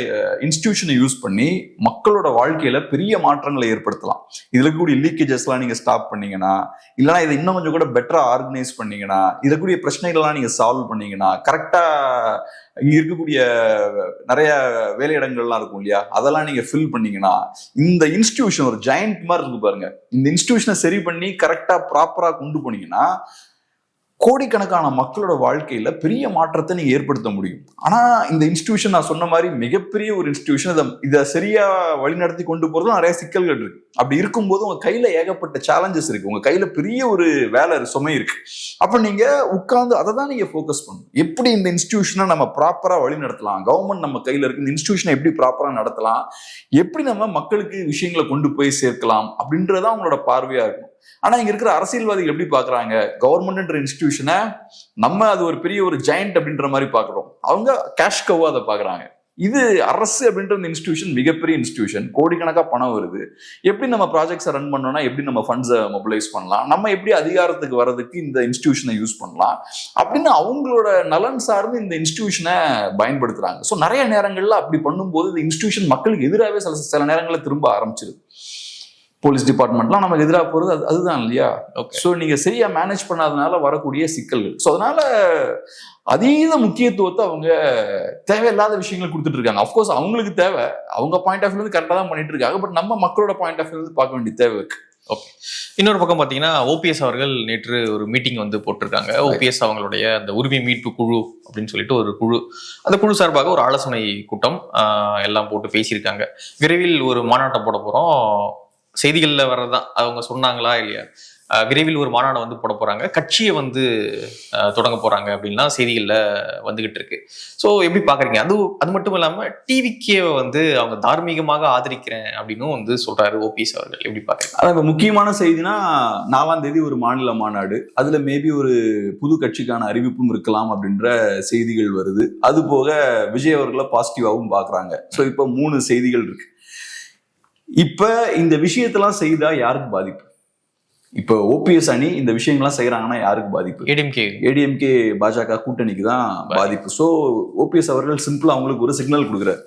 இன்ஸ்டிடியூஷனை யூஸ் பண்ணி மக்களோட வாழ்க்கையில பெரிய மாற்றங்களை ஏற்படுத்தலாம். இதுல இருக்கக்கூடிய லீக்கேஜஸ் எல்லாம் நீங்க ஸ்டாப் பண்ணீங்கன்னா, இல்லைன்னா இதை இன்னும் கொஞ்சம் கூட பெட்டரா ஆர்கனைஸ் பண்ணீங்கன்னா, இதுல கூடிய பிரச்சனைகள்லாம் நீங்க சால்வ் பண்ணீங்கன்னா, கரெக்டா இங்க இருக்கக்கூடிய நிறைய வேலையிடங்கள்லாம் இருக்கும் இல்லையா, அதெல்லாம் நீங்க ஃபில் பண்ணீங்கன்னா, இந்த இன்ஸ்டிடியூஷன் ஒரு ஜாயிண்ட் மாதிரி இருக்கு பாருங்க, இந்த இன்ஸ்டிடியூஷனை சரி பண்ணி கரெக்டா ப்ராப்பரா கொண்டு போனீங்கன்னா கோடிக்கணக்கான மக்களோட வாழ்க்கையில பெரிய மாற்றத்தை நீங்க ஏற்படுத்த முடியும். ஆனா இந்த இன்ஸ்டிடியூஷன் நான் சொன்ன மாதிரி மிகப்பெரிய ஒரு இன்ஸ்டிடியூஷன், இதை சரியா வழிநடத்தி கொண்டு போறதும் நிறைய சிக்கல்கள் இருக்கு. அப்படி இருக்கும்போது உங்க கையில ஏகப்பட்ட சேலஞ்சஸ் இருக்கு, உங்க கையில பெரிய ஒரு வேலை சுமை இருக்கு. அப்ப நீங்க உட்கார்ந்து அதை தான் நீங்க ஃபோக்கஸ் பண்ணணும். எப்படி இந்த இன்ஸ்டிடியூஷனை நம்ம ப்ராப்பரா வழி நடத்தலாம், கவர்மெண்ட் நம்ம கையில இருக்கு, இந்த இன்ஸ்டிடியூஷனை எப்படி ப்ராப்பரா நடத்தலாம், எப்படி நம்ம மக்களுக்கு விஷயங்களை கொண்டு போய் சேர்க்கலாம் அப்படின்றதான் உங்களோட பார்வையா இருக்கும். ஆனா இங்க இருக்கிற அரசியல்வாதிகள் எப்படி பாக்குறாங்க, கவர்மெண்ட் இன்ஸ்டிடியூஷனை நம்ம அது ஒரு பெரிய ஒரு ஜெயண்ட் அப்படின்ற மாதிரி பாக்குறோம், அவங்க கேஷ் கவ்வா அதை பாக்குறாங்க. இது அரசு அப்படின்ற இந்த இன்ஸ்டிடியூஷன் மிகப்பெரிய இன்ஸ்டிடியூஷன், கோடிக்கணக்கா பணம் வருது, எப்படி நம்ம ப்ராஜெக்ட்ஸை ரன் பண்ணோம்னா, எப்படி நம்ம ஃபண்ட்ஸை மொபிலைஸ் பண்ணலாம், நம்ம எப்படி அதிகாரத்துக்கு வர்றதுக்கு இந்த இன்ஸ்டிடியூஷனை யூஸ் பண்ணலாம் அப்படின்னு அவங்களோட நலன் சார்ந்து இந்த இன்ஸ்டிடியூஷனை பயன்படுத்துறாங்க. ஸோ நிறைய நேரங்கள்ல அப்படி பண்ணும்போது இந்த இன்ஸ்டிடியூஷன் மக்களுக்கு எதிராகவே சில நேரங்களில் திரும்ப ஆரம்பிச்சிருது. போலீஸ் டிபார்ட்மெண்ட்லாம் நமக்கு எதிராக போறது அதுதான் இல்லையா. ஸோ நீங்க சரியா மேனேஜ் பண்ணாதனால வரக்கூடிய சிக்கல்கள். ஸோ அதனால அதீத முக்கியத்துவத்தை அவங்க தேவையில்லாத விஷயங்கள் கொடுத்துட்டு இருக்காங்க. அஃப்கோர்ஸ் அவங்களுக்கு தேவை, அவங்க பாயிண்ட் ஆஃப் வியூ வந்து கரெக்டாக தான் பண்ணிட்டு இருக்காங்க. பட் நம்ம மக்களோட பாயிண்ட் ஆஃப் வியூ வந்து பார்க்க வேண்டிய தேவை இருக்கு. ஓகே, இன்னொரு பக்கம் பார்த்தீங்கன்னா ஓபிஎஸ் அவர்கள் நேற்று ஒரு மீட்டிங் வந்து போட்டிருக்காங்க. ஓபிஎஸ் அவங்களுடைய அந்த உரிமை மீட்பு குழு அப்படின்னு சொல்லிட்டு ஒரு குழு, அந்த குழு சார்பாக ஒரு ஆலோசனை கூட்டம் எல்லாம் போட்டு பேசியிருக்காங்க. விரைவில் ஒரு மாநாட்டம் போட போறோம், செய்திகள்ல வர்றதுதான், அவங்க சொன்னாங்களா இல்லையா, விரைவில் ஒரு மாநாடு வந்து போட போறாங்க, கட்சியை வந்து தொடங்க போறாங்க அப்படின்லாம் செய்திகள்ல வந்துகிட்டு இருக்கு. ஸோ எப்படி பாக்குறீங்க? அது மட்டும் இல்லாம டிவிக்கே வந்து அவங்க தார்மீகமாக ஆதரிக்கிறேன் அப்படின்னு வந்து சொல்றாரு ஓபிஎஸ் அவர்கள், எப்படி பாக்குறீங்க? அதான் முக்கியமான செய்தினா 4ஆம் தேதி ஒரு மாநில மாநாடு, அதுல மேபி ஒரு புது கட்சிக்கான அறிவிப்பும் இருக்கலாம் அப்படின்ற செய்திகள் வருது. அது போக விஜய் அவர்களை பாசிட்டிவாகவும் பாக்குறாங்க. ஸோ இப்போ 3 செய்திகள் இருக்கு. இப்ப இந்த விஷயத்தெல்லாம் செய்தா யாருக்கு பாதிப்பு? இப்ப ஓபிஎஸ் அணி இந்த விஷயங்கள்லாம் செய்யறாங்கன்னா யாருக்கு பாதிப்பு? ஏடிஎம்கே பாஜக கூட்டணிக்கு தான் பாதிப்பு. சோ ஓபிஎஸ் அவர்கள் சிம்பிளா அவங்களுக்கு ஒரு சிக்னல் கொடுக்குறாரு,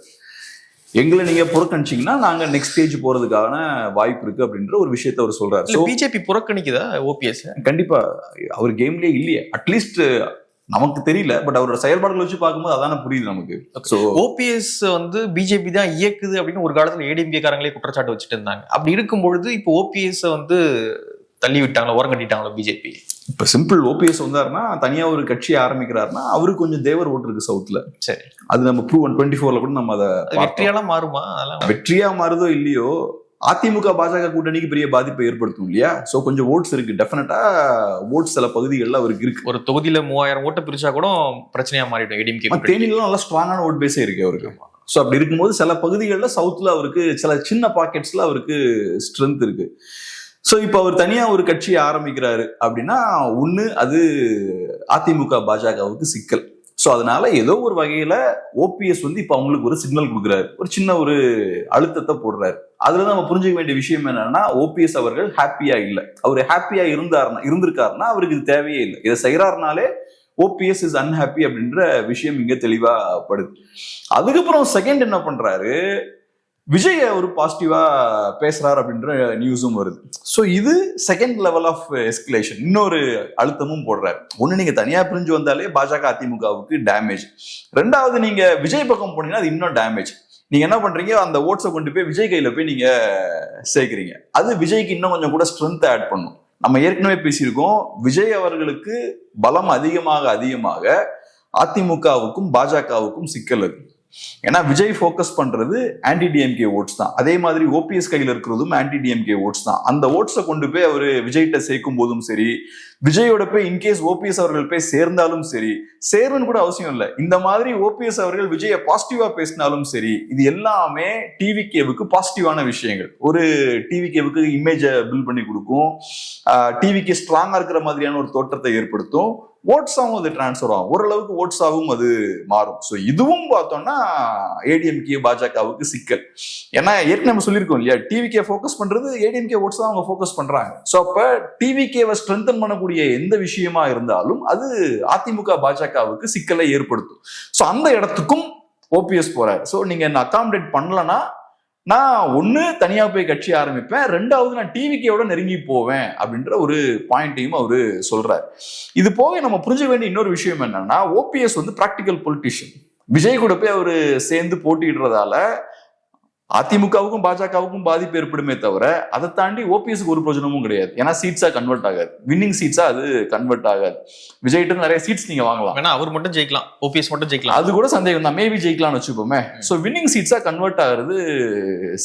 எங்களை நீங்க புறக்கணிச்சீங்கன்னா நாங்க நெக்ஸ்ட் ஸ்டேஜ் போறதுக்கான வாய்ப்பு இருக்கு அப்படின்ற ஒரு விஷயத்த அவர் சொல்றாரு. பிஜேபி புறக்கணிக்குதா ஓபிஎஸ்? கண்டிப்பா, அவர் கேம்லயே இல்லையே, அட்லீஸ்ட் நமக்கு தெரியல, பட் அவரோட செயல்பாடுகளை வச்சு பார்க்கும்போது அதான புரியுது நமக்கு. சோ ஓபிஎஸ் வந்து பிஜேபி தான் இயக்குது அப்படின்னு ஒரு காலத்துல ஏடிஎம்கே காரங்களே குற்றச்சாட்டு வச்சுட்டு இருந்தாங்க. அப்படி இருக்கும்பொழுது இப்போ ஓபிஎஸ் வந்து தள்ளி விட்டாங்களா, ஓரம் கட்டிட்டாங்களா பிஜேபி? இப்ப சிம்பிள், ஓபிஎஸ் வந்தாருன்னா தனியா ஒரு கட்சி ஆரம்பிக்கிறாருன்னா அவருக்கு கொஞ்சம் தேவர் ஓட்டு இருக்கு சவுத்ல. சரி, அது நம்ம ப்ரூவ் 24ல கூட நம்ம அதை வெற்றியெல்லாம் மாறுமா? அதெல்லாம் வெற்றியா மாறுதோ இல்லையோ, அதிமுக பாஜக கூட்டணிக்கு பெரிய பாதிப்பை ஏற்படுத்தும் இல்லையா. சோ கொஞ்சம் ஓட்ஸ் இருக்கு, டெஃபினட்டா ஓட்ஸ் சில பகுதிகளில் அவருக்கு இருக்கு. ஒரு தொகுதியில 3000 ஓட்டை பிரிச்சா கூட பிரச்சனையா மாறிடும் ஏடிஎம்கே. தேனியில நல்லா ஸ்ட்ராங்கான ஓட் பேஸே இருக்கு அவருக்கு. ஸோ அப்படி இருக்கும்போது சில பகுதிகளில் சவுத்ல அவருக்கு சில சின்ன பாக்கெட்ஸ்ல அவருக்கு ஸ்ட்ரென்த் இருக்கு. ஸோ இப்போ அவர் தனியா ஒரு கட்சியை ஆரம்பிக்கிறாரு அப்படின்னா ஒண்ணு அது அதிமுக பாஜகவுக்கு சிக்கல். ஸோ அதனால ஏதோ ஒரு வகையில ஓபிஎஸ் வந்து இப்போ அவங்களுக்கு ஒரு சிக்னல் கொடுக்குறாரு, ஒரு சின்ன ஒரு அழுத்தத்தை போடுறாரு. அதுல நம்ம புரிஞ்சுக்க வேண்டிய விஷயம் என்னன்னா, ஓபிஎஸ் அவர்கள் ஹாப்பியா இல்லை. அவர் ஹாப்பியா இருந்திருக்காருன்னா அவருக்கு இது தேவையே இல்லை. இதை செய்யறாருனாலே ஓபிஎஸ் இஸ் அன்ஹாப்பி அப்படின்ற விஷயம் இங்க தெளிவா படுது. அதுக்கப்புறம் செகண்ட் என்ன பண்றாரு, விஜய் ஒரு பாசிட்டிவா பேசுறாரு அப்படின்ற நியூஸும் வருது. ஸோ இது செகண்ட் லெவல் ஆஃப் எஸ்கலேஷன், இன்னொரு அழுத்தமும் போடுறாரு. ஒண்ணு நீங்க தனியா பிரிஞ்சு வந்தாலே பாஜக அதிமுகவுக்கு டேமேஜ், ரெண்டாவது நீங்க விஜய் பக்கம் போனீங்கன்னா அது இன்னும் டேமேஜ். நீங்க என்ன பண்றீங்க, அந்த ஓட்ஸை கொண்டு போய் விஜய் கையில போய் நீங்க சேர்க்கிறீங்க, அது விஜய்க்கு இன்னும் கொஞ்சம் கூட ஸ்ட்ரென்த் ஆட் பண்ணும். நம்ம ஏற்கனவே பேசியிருக்கோம், விஜய் அவர்களுக்கு பலம் அதிகமாக அதிகமாக அதிமுகவுக்கும் பாஜகவுக்கும் சிக்கல் இருக்கு. ஏன்னா விஜய் ஃபோக்கஸ் பண்றது ஆன்டி டிஎம்கே ஓட்ஸ் தான். அதே மாதிரி ஓபிஎஸ் கையில் இருக்கிறதும் ஆன்டி டிஎம்கே ஓட்ஸ் தான். அந்த ஓட்ஸை கொண்டு போய் அவரு விஜய்கிட்ட சேர்க்கும் போதும் சரி, விஜயோட போய் இன்கேஸ் ஓபிஎஸ் அவர்கள் போய் சேர்ந்தாலும் சரி, சேரணும்னு கூட அவசியம் இல்லை, இந்த மாதிரி ஓபிஎஸ் அவர்கள் விஜயை பாசிட்டிவா பேசினாலும் சரி, இது எல்லாமே டிவிகேவுக்கு பாசிட்டிவான விஷயங்கள். ஒரு டிவிகேவுக்கு இமேஜை பில்ட் பண்ணி கொடுக்கும், டிவிகே ஸ்ட்ராங்கா இருக்கிற மாதிரியான ஒரு தோற்றத்தை ஏற்படுத்தும், ஓட்ஸாவும் அது டிரான்ஸ்ஃபர் ஆகும், ஓரளவுக்கு ஓட்ஸாவும் அது மாறும். ஸோ இதுவும் பார்த்தோம்னா ஏடிஎம்கே பாஜகவுக்கு சிக்கல். ஏன்னா ஏற்கனவே நம்ம சொல்லியிருக்கோம் இல்லையா, டிவிகே ஃபோக்கஸ் பண்றது ஏடிஎம்கே ஓட்ஸ் தான் அவங்க ஃபோக்கஸ் பண்றாங்க. ஸோ அப்ப டிவிகேவை ஸ்ட்ரென்தன் பண்ணக்கூடிய எந்த விஷயமா இருந்தாலும் அது அதிமுக பாஜகவுக்கு சிக்கலை ஏற்படுத்தும். ஸோ அந்த இடத்துக்கும் ஓபிஎஸ் போறாரு. ஸோ நீங்க என்ன அகாமடேட் பண்ணலன்னா நான் ஒண்ணு தனியா போய் கட்சி ஆரம்பிப்பேன், ரெண்டாவது நான் டிவிகேயோட நெருங்கி போவேன் அப்படின்ற ஒரு பாயிண்டையும் அவரு சொல்றாரு. இது போக நம்ம புரிஞ்ச வேண்டிய இன்னொரு விஷயம் என்னன்னா, ஓபிஎஸ் வந்து பிராக்டிக்கல் பொலிட்டிஷியன். விஜய் கூட போய் அவரு சேர்ந்து போட்டிடுறதால அதிமுகவுக்கும் பாஜகவுக்கும் பாதிப்பு ஏற்படுமே தவிர அதை தாண்டி ஓபிஎஸ்க்கு ஒரு பிரயோஜனமும் கிடையாது. ஏன்னா சீட்ஸா கன்வெர்ட் ஆகாது, வின்னிங் சீட்ஸா அது கன்வெர்ட் ஆகாது. விஜய்கிட்ட நிறைய சீட்ஸ் நீங்க வாங்கலாம், ஏன்னா அவர் மட்டும் ஜெயிக்கலாம், ஓபிஎஸ் மட்டும் ஜெயிக்கலாம், அது கூட சந்தேகம் தான், மேபி ஜெயிக்கலாம்னு வச்சுப்போமே. ஸோ வின்னிங் சீட்ஸா கன்வெர்ட் ஆகிறது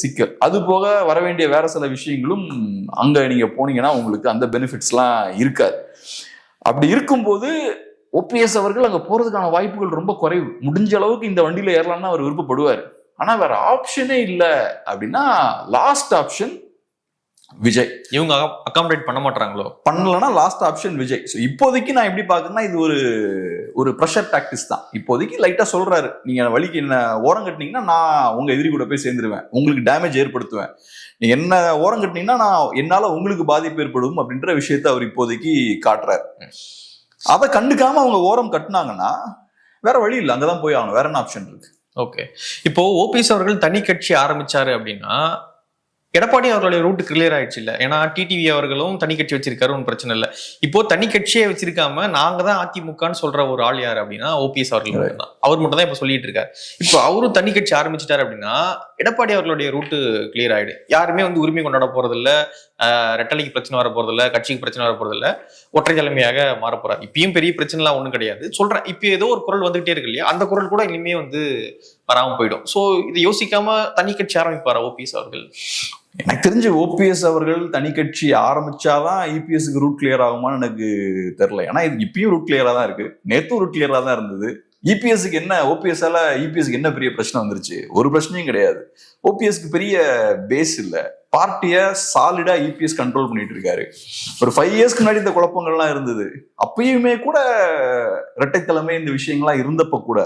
சிக்கல். அது போக வர வேண்டிய வேற சில விஷயங்களும் அங்க நீங்க போனீங்கன்னா உங்களுக்கு அந்த பெனிஃபிட்ஸ்லாம் இருக்காது. அப்படி இருக்கும்போது ஓபிஎஸ் அவர்கள் அங்க போறதுக்கான வாய்ப்புகள் ரொம்ப குறைவு. முடிஞ்ச அளவுக்கு இந்த வண்டியில ஏறலாம்னு அவர் விருப்பப்படுவார். ஆனா வேற ஆப்ஷனே இல்லை அப்படின்னா லாஸ்ட் ஆப்ஷன் விஜய். இவங்க அகாமடேட் பண்ண மாட்டாங்களோ, பண்ணலன்னா லாஸ்ட் ஆப்ஷன் விஜய். ஸோ இப்போதைக்கு நான் எப்படி பாக்குறேன்னா, இது ஒரு ப்ரெஷர் டாக்டிஸ் தான். இப்போதைக்கு லைட்டா சொல்றாரு, நீங்க வழிக்கு என்ன ஓரம் கட்டினீங்கன்னா நான் உங்க எதிரி கூட போய் சேர்ந்துருவேன், உங்களுக்கு டேமேஜ் ஏற்படுத்துவேன், நீங்க என்ன ஓரம் கட்டினீங்கன்னா நான் என்னால உங்களுக்கு பாதிப்பு ஏற்படும் அப்படின்ற விஷயத்த அவர் இப்போதைக்கு காட்டுறாரு. அதை கண்டுக்காம அவங்க ஓரம் கட்டினாங்கன்னா வேற வழி இல்லை, அங்கதான் போய் ஆகணும், வேற என்ன ஆப்ஷன் இருக்கு. ஓகே, இப்போ ஓபிஎஸ் அவர்கள் தனி கட்சி ஆரம்பிச்சாரு அப்படின்னா எடப்பாடி அவர்களுடைய ரூட் கிளியர் ஆயிடுச்சு இல்ல? ஏன்னா டிடிவி அவர்களும் தனி கட்சி வச்சிருக்காரு, ஒன்றும் பிரச்சனை இல்லை. இப்போ தனி கட்சியே வச்சிருக்காம நாங்க தான் அதிமுகன்னு சொல்ற ஒரு ஆள் யாரு அப்படின்னா ஓபிஎஸ் அவர்கள் மட்டும்தான். அவர் மட்டும் தான் இப்ப சொல்லிட்டு இருக்காரு. இப்போ அவரும் தனி கட்சி ஆரம்பிச்சிட்டாரு அப்படின்னா எடப்பாடி அவர்களுடைய ரூட்டு கிளியர் ஆயிடும். யாருமே வந்து உரிமை கொண்டாட போறது இல்ல, ரெட்டலைக்கு பிரச்சனை வர போறது இல்ல, கட்சிக்கு பிரச்சனை வர போறது இல்ல, ஒற்றை தலைமையாக மாற போறாரு. இப்பயும் பெரிய பிரச்சனை எல்லாம் ஒண்ணும் கிடையாது சொல்றேன். இப்ப ஏதோ ஒரு குரல் வந்துகிட்டே இருக்கு இல்லையா, அந்த குரல் கூட இனிமே வந்து வராம போயிடும். சோ இதை யோசிக்காம தனி கட்சி ஆரம்பிப்பாரா ஓபிஎஸ் அவர்கள்? எனக்கு தெரிஞ்சு ஓபிஎஸ் அவர்கள் தனி கட்சி ஆரம்பிச்சாதான் இபிஎஸ்க்கு ரூட் கிளியர் ஆகுமான்னு எனக்கு தெரியல. ஏன்னா இது இப்பயும் ரூட் கிளியரா தான் இருக்கு, நேத்தும் ரூட் கிளியரா தான் இருந்தது. இபிஎஸ்க்கு என்ன, ஓபிஎஸ்ஸால இபிஎஸ்க்கு என்ன பெரிய பிரச்சனை வந்துருச்சு? ஒரு பிரச்சனையும் கிடையாது. ஓபிஎஸ்க்கு பெரிய பேஸ் இல்ல, பார்ட்டியை சாலிடா இபிஎஸ் கண்ட்ரோல் பண்ணிட்டு இருக்காரு. ஒரு 5 இயர்ஸ்க்கு முன்னாடி இந்த குழப்பங்கள்லாம் இருந்தது, அப்பயுமே கூட இரட்டை தலைமை இந்த விஷயங்கள்லாம் இருந்தப்ப கூட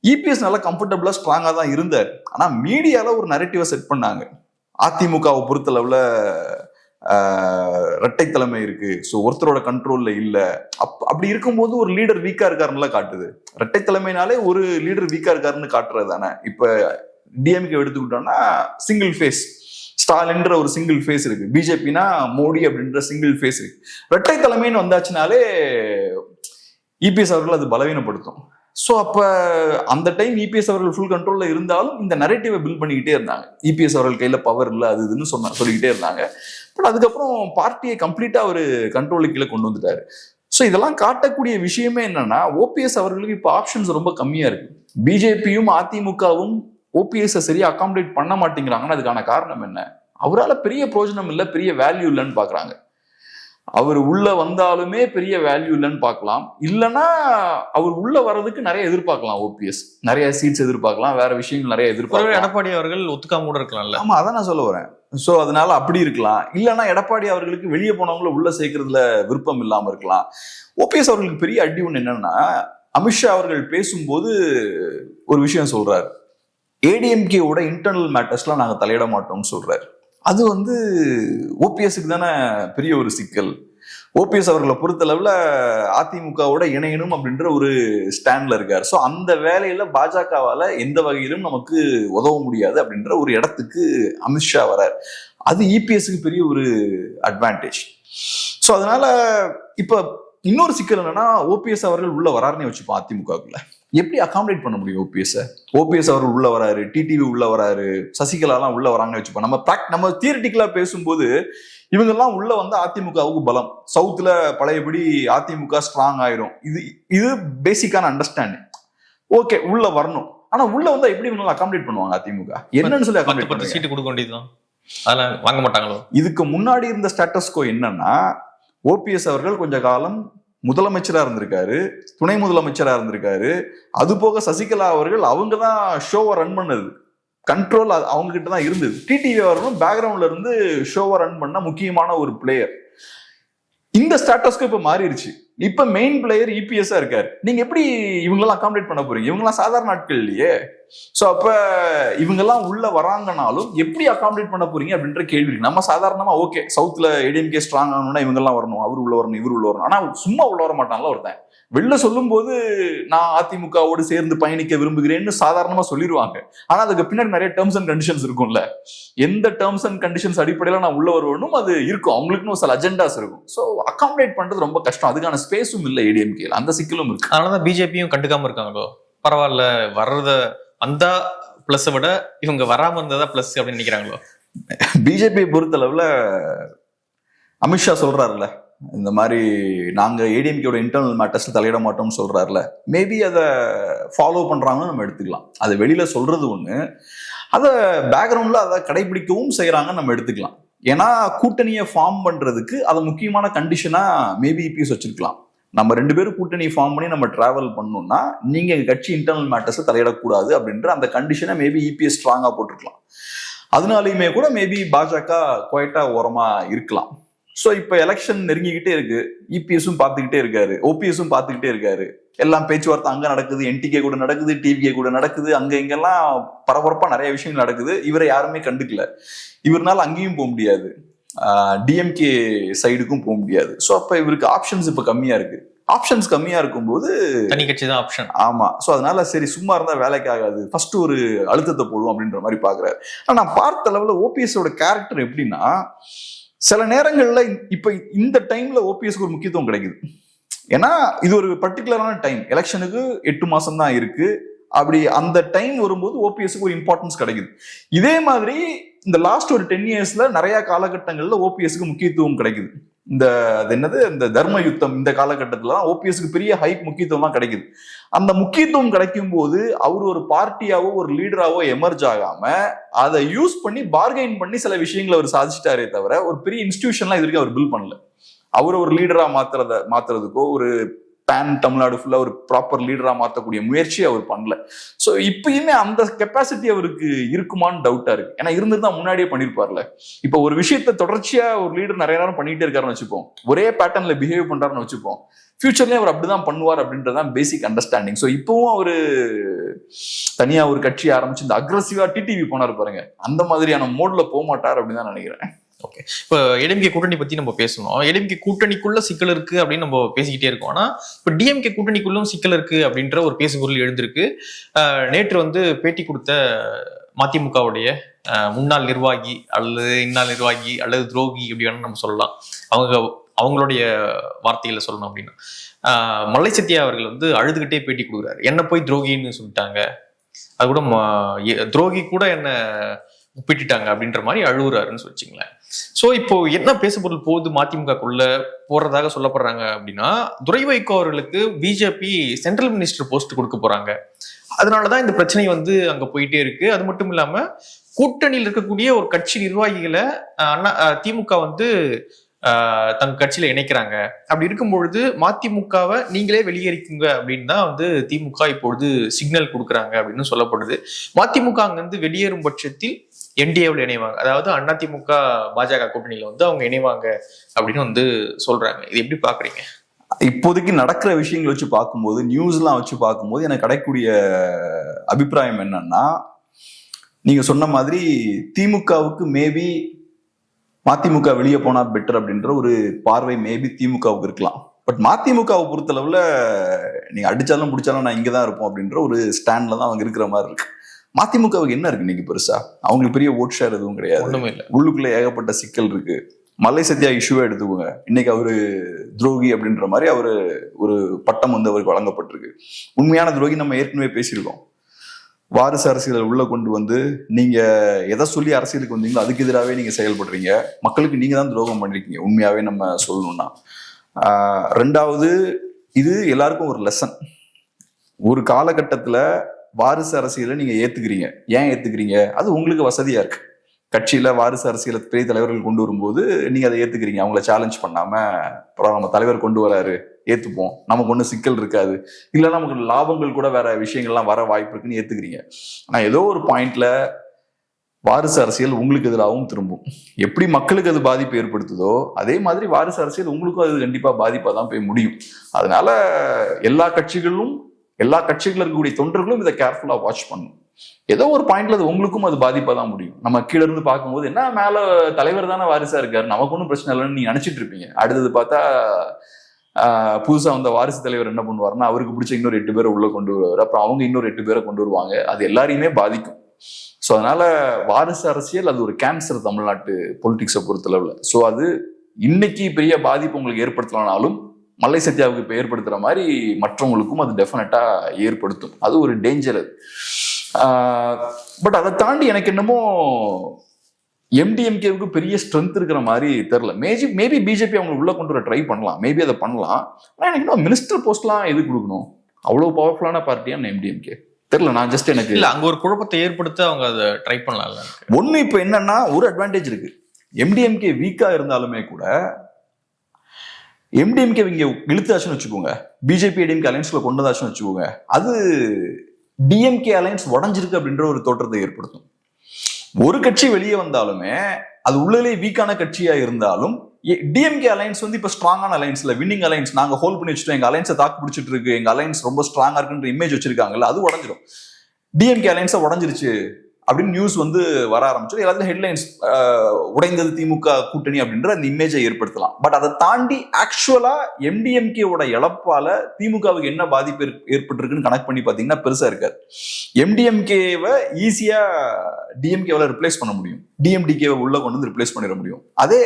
இபிஎஸ் நல்லா கம்ஃபர்டபுளா ஸ்ட்ராங்கா தான் இருந்தார். ஆனா மீடியால ஒரு நரேட்டிவை செட் பண்ணாங்க, அதிமுகவை பொறுத்தளவுல இரட்டை தலைமை இருக்கு, ஸோ ஒருத்தரோட கண்ட்ரோல்ல இல்ல. அப்படி இருக்கும்போது ஒரு லீடர் வீக்கா இருக்காருன்னு காட்டுது. இரட்டை தலைமைனாலே ஒரு லீடர் வீக்கா இருக்காருன்னு காட்டுறது தானே. இப்ப டிஎம்கே எடுத்துக்கிட்டோம்னா சிங்கிள் ஃபேஸ், ஸ்டாலின்ற ஒரு சிங்கிள் ஃபேஸ் இருக்கு, பிஜேபினா மோடி அப்படின்ற சிங்கிள் ஃபேஸ் இருக்கு. இரட்டை தலைமைன்னு வந்தாச்சுனாலே இபிஎஸ் அவர்கள் அது பலவீனப்படுத்தும். ஸோ அப்போ அந்த டைம் இபிஎஸ் அவர்கள் ஃபுல் கண்ட்ரோலில் இருந்தாலும் இந்த நரேட்டிவை பில்ட் பண்ணிக்கிட்டே இருந்தாங்க. இபிஎஸ் அவர்கள் கையில் பவர் இல்லை அது இதுன்னு சொல்லிக்கிட்டே இருந்தாங்க. பட் அதுக்கப்புறம் பார்ட்டியை கம்ப்ளீட்டாக அவர் கண்ட்ரோலுக்கு கீழே கொண்டு வந்துட்டாரு. ஸோ இதெல்லாம் காட்டக்கூடிய விஷயமே என்னன்னா, ஓபிஎஸ் அவர்களுக்கு இப்போ ஆப்ஷன்ஸ் ரொம்ப கம்மியாக இருக்கு. பிஜேபியும் அதிமுகவும் ஓபிஎஸ் சரியா அகாமடேட் பண்ண மாட்டேங்கிறாங்கன்னா அதுக்கான காரணம் என்ன? அவரால் பெரிய பிரயோஜனம் இல்லை, பெரிய வேல்யூ இல்லைன்னு பார்க்குறாங்க. அவர் உள்ள வந்தாலுமே பெரிய வேல்யூ இல்லைன்னு பார்க்கலாம், இல்லைன்னா அவர் உள்ள வர்றதுக்கு நிறைய எதிர்பார்க்கலாம். ஓபிஎஸ் நிறைய சீட்ஸ் எதிர்பார்க்கலாம், வேற விஷயங்கள் நிறைய எதிர்பார்க்கலாம். எடப்பாடி அவர்கள் ஒத்துக்காம கூட இருக்கலாம்ல. ஆமா, அதான் நான் சொல்ல வரேன். ஸோ அதனால அப்படி இருக்கலாம், இல்லைன்னா எடப்பாடி அவர்களுக்கு வெளியே போனவங்கள உள்ள சேர்க்கறதுல விருப்பம் இல்லாம இருக்கலாம். ஓபிஎஸ் அவர்களுக்கு பெரிய அடி ஒன்று என்னன்னா, அமித்ஷா அவர்கள் பேசும்போது ஒரு விஷயம் சொல்றாரு, ஏடிஎம்கேவோட இன்டர்னல் மேட்டர்ஸ்லாம் நாங்கள் தலையிட மாட்டோம்னு சொல்றாரு. அது வந்து ஓபிஎஸ்க்கு தானே பெரிய ஒரு சிக்கல். ஓபிஎஸ் அவர்களை பொறுத்தளவுல அதிமுகவோட இணையணும் அப்படின்ற ஒரு ஸ்டாண்ட்ல இருக்காரு. ஸோ அந்த வேலையில பாஜகவால எந்த வகையிலும் நமக்கு உதவ முடியாது அப்படின்ற ஒரு இடத்துக்கு அமித்ஷா வரார். அது இபிஎஸ்க்கு பெரிய ஒரு அட்வான்டேஜ். ஸோ அதனால இப்ப இன்னொரு சிக்கல் என்னன்னா, ஓபிஎஸ் அவர்கள் உள்ள வராருன்னே வச்சுப்போம், அதிமுகக்குள்ள எப்படி அகாமடேட் பண்ண முடியும் ஓபிஎஸ் அவர்கள் உள்ள வராரு, டிடிவி உள்ள வராரு, சசிகலாலாம் உள்ள வராங்கன்னு வச்சுப்போம். நம்ம தியரிட்டிக்கலா பேசும்போது இவங்கெல்லாம் உள்ள வந்து அதிமுகவுக்கு பலம், சவுத்துல பழையபடி அதிமுக ஸ்ட்ராங் ஆயிரும். இது பேசிக்கான அண்டர்ஸ்டாண்டிங். ஓகே, உள்ள வரணும். ஆனா உள்ள வந்தா எப்படி இவங்க அகாமடேட் பண்ணுவாங்க அதிமுக? என்னன்னு சொல்லி அகாமடேட் 10 சீட்டு கொடுக்க வேண்டியதுதான், அதெல்லாம் வாங்க மாட்டாங்களோ? இதுக்கு முன்னாடி இருந்த ஸ்டேட்டஸ்கோ என்னன்னா, ஓபிஎஸ் அவர்கள் கொஞ்ச காலம் முதலமைச்சரா இருந்திருக்காரு, துணை முதலமைச்சரா இருந்திருக்காரு. அது போக சசிகலா அவர்கள் அவங்க தான் ஷோவை ரன் பண்ணது, கண்ட்ரோல் அவங்க கிட்ட தான் இருந்தது. டிடிவி அவர்களும் பேக்ரவுண்ட்ல இருந்து ஷோவை ரன் பண்ண முக்கியமான ஒரு பிளேயர். இந்த ஸ்டேட்டஸ்க்கு இப்ப மாறிடுச்சு. இப்ப மெயின் பிளேயர் இபிஎஸ்ஆ இருக்காரு. நீங்க எப்படி இவங்களெல்லாம் அகாமடேட் பண்ண போறீங்க? இவங்கெல்லாம் சாதாரண ஆட்கள் இல்லையே. சோ அப்ப இவங்கெல்லாம் உள்ள வராங்கனாலும் எப்படி அகாமடேட் பண்ண போறீங்க அப்படின்ற கேள்வி இருக்கு. நம்ம சாதாரணமா ஓகே சவுத்ல ஏடிஎம்கே ஸ்ட்ராங் ஆகணும்னா இவங்கெல்லாம் வரணும், அவர் உள்ள வரணும், இவர் உள்ள வரணும். ஆனா சும்மா உள்ள வர மாட்டாங்களா ஒருத்தன்? வெளில சொல்லும் போது நான் அதிமுகவோடு சேர்ந்து பயணிக்க விரும்புகிறேன்னு சாதாரணமா சொல்லிடுவாங்க. ஆனா அதுக்கு பின்னாடி நிறைய டேர்ம்ஸ் அண்ட் கண்டிஷன்ஸ் இருக்கும்ல. எந்த டேர்ம்ஸ் அண்ட் கண்டிஷன்ஸ் அடிப்படையில நான் உள்ள வருவேனும் அது இருக்கும், அவங்களுக்குன்னு சில அஜெண்டாஸ் இருக்கும். ஸோ அகாமடேட் பண்றது ரொம்ப கஷ்டம். அதுக்கான ஸ்பேஸும் இல்லை ஏடிஎம்கேல, அந்த சிக்கலும் இருக்கு. அதனாலதான் பிஜேபியும் கண்டுக்காம இருக்காங்களோ? பரவாயில்ல, வர்றத வந்தா பிளஸ் விட இவங்க வராம இருந்ததா பிளஸ் அப்படின்னு நினைக்கிறாங்களோ? பிஜேபியை பொறுத்தளவுல அமித்ஷா சொல்றாருல்ல, இந்த மாதிரி நாங்க ஏடிஎம்கேயோட இன்டர்னல் மேட்டர்ஸ்ல தலையிட மாட்டோம்னு சொல்றாருல, மேபி அதை ஃபாலோ பண்றாங்கன்னு நம்ம எடுத்துக்கலாம். அதை வெளியில சொல்றது ஒண்ணு, அதை பேக்ரவுண்ட்ல அதை கடைபிடிக்கவும் செய்யறாங்கன்னு நம்ம எடுத்துக்கலாம். ஏன்னா கூட்டணியை ஃபார்ம் பண்றதுக்கு அதை முக்கியமான கண்டிஷனா மேபி இபிஎஸ் வச்சிருக்கலாம். நம்ம 2 பேரும் கூட்டணி ஃபார்ம் பண்ணி நம்ம டிராவல் பண்ணணும்னா நீங்க எங்க கட்சி இன்டர்னல் மேட்டர்ஸ் தலையிடக்கூடாது அப்படின்ற அந்த கண்டிஷனை மேபி இபிஎஸ் ஸ்ட்ராங்கா போட்டிருக்கலாம். அதனாலையுமே கூட மேபி பாஜக குவைட்டா ஓரமா இருக்கலாம். ஸோ இப்போ எலெக்ஷன் நெருங்கிக்கிட்டே இருக்கு, இபிஎஸும் பார்த்துக்கிட்டே இருக்காரு, ஓபிஎஸும் பார்த்துக்கிட்டே இருக்காரு. எல்லாம் பேச்சுவார்த்தை அங்க நடக்குது, என்டிகே கூட நடக்குது, டிவிகே கூட நடக்குது, அங்க இங்கெல்லாம் பரபரப்பா நிறைய விஷயங்கள் நடக்குது. இவரை யாருமே கண்டுக்கல. இவரால் அங்கேயும் போக முடியாது, டிஎம்கே சைடுக்கும் போக முடியாது. ஸோ அப்ப இவருக்கு ஆப்ஷன்ஸ் இப்ப கம்மியா இருக்கு. ஆப்ஷன்ஸ் கம்மியா இருக்கும்போது தனி கட்சி தான் ஆப்ஷன். ஆமா. ஸோ அதனால சரி சும்மா இருந்தா வேலைக்கு ஆகாது, ஃபர்ஸ்ட் ஒரு அழுத்தத்தை போடுவோம் அப்படின்ற மாதிரி பாக்குறாரு. ஆனா நான் பார்த்த அளவுல ஓபிஎஸோட கேரக்டர் எப்படின்னா, சில நேரங்கள்ல இப்ப இந்த டைம்ல ஓபிஎஸ்க்கு ஒரு முக்கியத்துவம் கிடைக்குது. ஏன்னா இது ஒரு பர்டிகுலரான டைம், எலெக்ஷனுக்கு 8 மாசம் தான் இருக்கு. அப்படி அந்த டைம் வரும்போது ஓபிஎஸ்க்கு ஒரு இம்பார்ட்டன்ஸ் கிடைக்குது. இதே மாதிரி இந்த லாஸ்ட் ஒரு 10 இயர்ஸ்ல நிறைய காலகட்டங்கள்ல ஓபிஎஸ்க்கு முக்கியத்துவம் கிடைக்குது. இந்த தர்ம யுத்தம் இந்த காலகட்டத்துல ஓபிஎஸ்க்கு பெரிய ஹைப் முக்கியத்துவம் தான் கிடைக்குது. அந்த முக்கியத்துவம் கிடைக்கும் போது அவர் ஒரு பார்ட்டியாவோ ஒரு லீடராவோ எமர்ஜ் ஆகாம அதை யூஸ் பண்ணி பார்கெயின் பண்ணி சில விஷயங்களை அவர் சாதிச்சிட்டாரே தவிர ஒரு பெரிய இன்ஸ்டிடியூஷன்லாம் இது வரைக்கும் அவர் பில்ட் பண்ணல. அவர் ஒரு லீடரா மாத்துறதுக்கோ ஒரு பேன் தமிழ்நாடு ஃபுல்லா ஒரு ப்ராப்பர் லீடரா மாற்றக்கூடிய முயற்சி அவர் பண்ணல. ஸோ இப்பயுமே அந்த கெப்பாசிட்டி அவருக்கு இருக்குமான்னு டவுட்டா இருக்கு. ஏன்னா இருந்துதான் முன்னாடியே பண்ணிருப்பார்ல. இப்போ ஒரு விஷயத்த தொடர்ச்சியா ஒரு லீடர் நிறைய நேரம் பண்ணிட்டே இருக்காருன்னு வச்சுப்போம், ஒரே பேட்டர்ன்ல பிஹேவ் பண்றாருன்னு வச்சுப்போம், ஃபியூச்சர்லயே அவர் அப்படிதான் பண்ணுவார் அப்படின்றதான் பேசிக் அண்டர்ஸ்டாண்டிங். ஸோ இப்பவும் அவரு தனியா ஒரு கட்சி ஆரம்பிச்சு இந்த அக்ரஸிவா டிடிவி போனார் பாருங்க, அந்த மாதிரியான மோட்ல போக மாட்டார் அப்படின்னு தான் நினைக்கிறேன். ஓகே, இப்போ ஏடிஎம்கே கூட்டணி பத்தி நம்ம பேசணும். ஏடிஎம்கே கூட்டணிக்குள்ள சிக்கல் இருக்கு அப்படின்னு நம்ம பேசிக்கிட்டே இருக்கோம். ஆனா இப்போ டிஎம்கே கூட்டணிக்குள்ளும் சிக்கல் இருக்கு அப்படின்ற ஒரு பேசுபொருள் எழுந்திருக்கு. நேற்று பேட்டி கொடுத்த மதிமுகவுடைய முன்னாள் நிர்வாகி அல்லது இன்னாள் நிர்வாகி அல்லது துரோகி அப்படி வேணும் நம்ம சொல்லலாம். அவங்களுடைய வார்த்தைகளை சொல்லணும் அப்படின்னா மல்லை சத்யா அவர்கள் அழுதுகிட்டே பேட்டி கொடுக்குறாரு. என்ன போய் துரோகின்னு சொல்லிட்டாங்க, அது கூட துரோகி கூட என்ன ஒப்பிட்டுட்டாங்க அப்படின்ற மாதிரி அழுகுறாருன்னு வச்சுங்களேன். ஸோ இப்போ என்ன பேசுபொருள் போகுது மதிமுகக்குள்ள போறதாக சொல்லப்படுறாங்க அப்படின்னா, துரை வைகோ அவர்களுக்கு பிஜேபி சென்ட்ரல் மினிஸ்டர் போஸ்ட் கொடுக்க போறாங்க. அதனாலதான் இந்த பிரச்சனை அங்க போயிட்டே இருக்கு. அது மட்டும் இல்லாம கூட்டணியில் இருக்கக்கூடிய ஒரு கட்சி நிர்வாகிகளை திமுக தங்க கட்சியில இணைக்கிறாங்க. அப்படி இருக்கும் பொழுது மதிமுகவை நீங்களே வெளியேறிக்குங்க அப்படின்னு தான் திமுக இப்பொழுது சிக்னல் கொடுக்குறாங்க அப்படின்னு சொல்லப்படுது. மதிமுக அங்கிருந்து வெளியேறும் பட்சத்தில் என்டிஏவில் இணைவாங்க, அதாவது அதிமுக பாஜக கூட்டணியில அவங்க இணைவாங்க அப்படின்னு சொல்றாங்க. இது எப்படி பாக்குறீங்க? இப்போதைக்கு நடக்கிற விஷயங்கள் வச்சு பார்க்கும்போது, நியூஸ்லாம் வச்சு பார்க்கும்போது எனக்கு கிடைக்கக்கூடிய அபிப்பிராயம் என்னன்னா, நீங்க சொன்ன மாதிரி திமுகவுக்கு மேபி மதிமுக வெளியே போனா பெட்டர் அப்படின்ற ஒரு பார்வை மேபி திமுகவுக்கு இருக்கலாம். பட் மதிமுகவை பொறுத்தளவுல நீங்க அடிச்சாலும் பிடிச்சாலும் நான் இங்கதான் இருப்போம் அப்படின்ற ஒரு ஸ்டாண்ட்ல தான் அவங்க இருக்கிற மாதிரி இருக்கு. மதிமுகவுக்கு என்ன இருக்கு இன்னைக்கு பெருசா? அவங்களுக்கு பெரிய ஓட் ஷேர் எதுவும் கிடையாது. உள்ளுக்குள்ள ஏகப்பட்ட சிக்கல் இருக்கு. மல்லை சத்யா இஷ்யூவே எடுத்துக்கோங்க. இன்னைக்கு அவரு துரோகி அப்படின்ற மாதிரி அவரு ஒரு பட்டம் அவருக்கு வழங்கப்பட்டிருக்கு. உண்மையான துரோகி நம்ம ஏற்கனவே பேசியிருக்கோம். வாரிசு அரசியலை உள்ள கொண்டு நீங்க எதை சொல்லி அரசியலுக்கு வந்தீங்களோ அதுக்கு எதிராகவே நீங்க செயல்படுறீங்க. மக்களுக்கு நீங்க தான் துரோகம் பண்ணிருக்கீங்க உண்மையாவே நம்ம சொல்லணும்னா. ரெண்டாவது, இது எல்லாருக்கும் ஒரு லெசன். ஒரு காலகட்டத்துல வாரிசு அரசியலை நீங்க ஏத்துக்கிறீங்க. ஏன் ஏத்துக்கிறீங்க? அது உங்களுக்கு வசதியா இருக்கு. கட்சியில வாரிசு அரசியலை பெரிய தலைவர்கள் கொண்டு வரும்போது நீங்க அதை ஏத்துக்கிறீங்க. அவங்கள சேலஞ்ச் பண்ணாம, அப்புறம் நம்ம தலைவர் கொண்டு வராரு ஏத்துப்போம், நமக்கு ஒன்றும் சிக்கல் இருக்காது, இல்ல நமக்கு லாபங்கள் கூட வேற விஷயங்கள்லாம் வர வாய்ப்பு இருக்குன்னு ஏத்துக்கிறீங்க. ஆனா ஏதோ ஒரு பாயிண்ட்ல வாரிசு அரசியல் உங்களுக்கு எதிராகவும் திரும்பும். எப்படி மக்களுக்கு அது பாதிப்பு ஏற்படுத்துதோ அதே மாதிரி வாரிசு அரசியல் உங்களுக்கும் அது கண்டிப்பா பாதிப்பா தான் போய் முடியும். அதனால எல்லா கட்சிகளும், எல்லா கட்சிகள் இருக்கக்கூடிய தொண்டர்களும் இதை கேர்ஃபுல்லா வாட்ச் பண்ணணும். ஏதோ ஒரு பாயிண்ட்ல அது உங்களுக்கும் அது பாதிப்பா தான் முடியும். நம்ம கீழே இருந்து பார்க்கும்போது என்ன மேல தலைவர் தானே வாரிசா இருக்காரு, நமக்கு ஒன்றும் பிரச்சனை இல்லைன்னு நீங்க நினைச்சிட்டு இருப்பீங்க. அடுத்தது பார்த்தா புதுசா வந்த வாரிசு தலைவர் என்ன பண்ணுவாருன்னா அவருக்கு பிடிச்ச இன்னொரு 8 பேரை உள்ள கொண்டு வருவார். அப்புறம் அவங்க இன்னொரு 8 பேரை கொண்டு வருவாங்க. அது எல்லாரையுமே பாதிக்கும். ஸோ அதனால வாரிசு அரசியல் அது ஒரு கேன்சர் தமிழ்நாட்டு பொலிட்டிக்ஸை பொறுத்தளவுல. ஸோ அது இன்னைக்கு பெரிய பாதிப்பு உங்களுக்கு ஏற்படுத்தலனாலும் மல்லை சத்யாவுக்கு இப்போ ஏற்படுத்துற மாதிரி மற்றவங்களுக்கும் அது டெஃபினட்டா ஏற்படுத்தும். அது ஒரு டேஞ்சர் அது. பட் அதை தாண்டி எனக்கு என்னமோ எம்டிஎம்கேவுக்கு பெரிய ஸ்ட்ரென்த் இருக்கிற மாதிரி தெரியல. மேபி பிஜேபி அவங்க உள்ள கொண்டு வர ட்ரை பண்ணலாம், மேபி அதை பண்ணலாம். ஆனால் எனக்கு இன்னும் மினிஸ்டர் போஸ்ட்லாம் எது கொடுக்கணும்? அவ்வளவு பவர்ஃபுல்லான பார்ட்டியான எம்டிஎம்கே தெரியல. நான் ஜஸ்ட் எனக்கு இல்ல, அங்க ஒரு குழப்பத்தை ஏற்படுத்த அவங்க அதை ட்ரை பண்ணலாம்ல. ஒண்ணு இப்ப என்னன்னா ஒரு அட்வான்டேஜ் இருக்கு. எம்டிஎம்கே வீக்கா இருந்தாலுமே கூட எம்டிஎம்கே இங்க இழுத்தாச்சுன்னு வச்சுக்கோங்க, பிஜேபி டிஎம்கே அலைன்ஸ்ல கொண்டதாச்சுன்னு வச்சுக்கோங்க, அது டிஎம்கே அலைன்ஸ் உடஞ்சிருக்கு அப்படின்ற ஒரு தோற்றத்தை ஏற்படுத்தும். ஒரு கட்சி வெளியே வந்தாலுமே அது உள்ளே வீக்கான கட்சியா இருந்தாலும் டிஎம்கே அலைன்ஸ் வந்து இப்ப ஸ்ட்ராங்கான அலைன்ஸ்ல வின்னிங் அலைன்ஸ், நாங்க ஹோல்ட் பண்ணி வச்சுட்டோம், எங்க அலைன்ஸை தாக்கு பிடிச்சிட்டு இருக்கு, எங்க அலைன்ஸ் ரொம்ப ஸ்ட்ராங்கா இருக்குன்ற இமேஜ் வச்சிருக்காங்கல்ல, அது உடஞ்சிடும். டிஎம்கே அலைன்ஸை உடஞ்சிருச்சு அப்படின்னு நியூஸ் வந்து வர ஆரம்பிச்சிடும். எல்லாத்துலயும் ஹெட்லைன்ஸ் உடைந்தது திமுக கூட்டணி அப்படின்ற அந்த இமேஜை ஏற்படுத்தலாம். பட் அதை தாண்டி ஆக்சுவலா எம்டிஎம்கேவோட இழப்பால திமுகவுக்கு என்ன பாதிப்பு ஏற்பட்டிருக்குன்னு கனெக்ட் பண்ணி பாத்தீங்கன்னா பெருசா இருக்காது. எம்டிஎம்கேவை ஈஸியா டிஎம்கேவால ரிப்ளேஸ் பண்ண முடியும், டிஎம்டிகேவை உள்ள கொண்டு வந்து ரிப்ளேஸ் பண்ணிட முடியும். அதே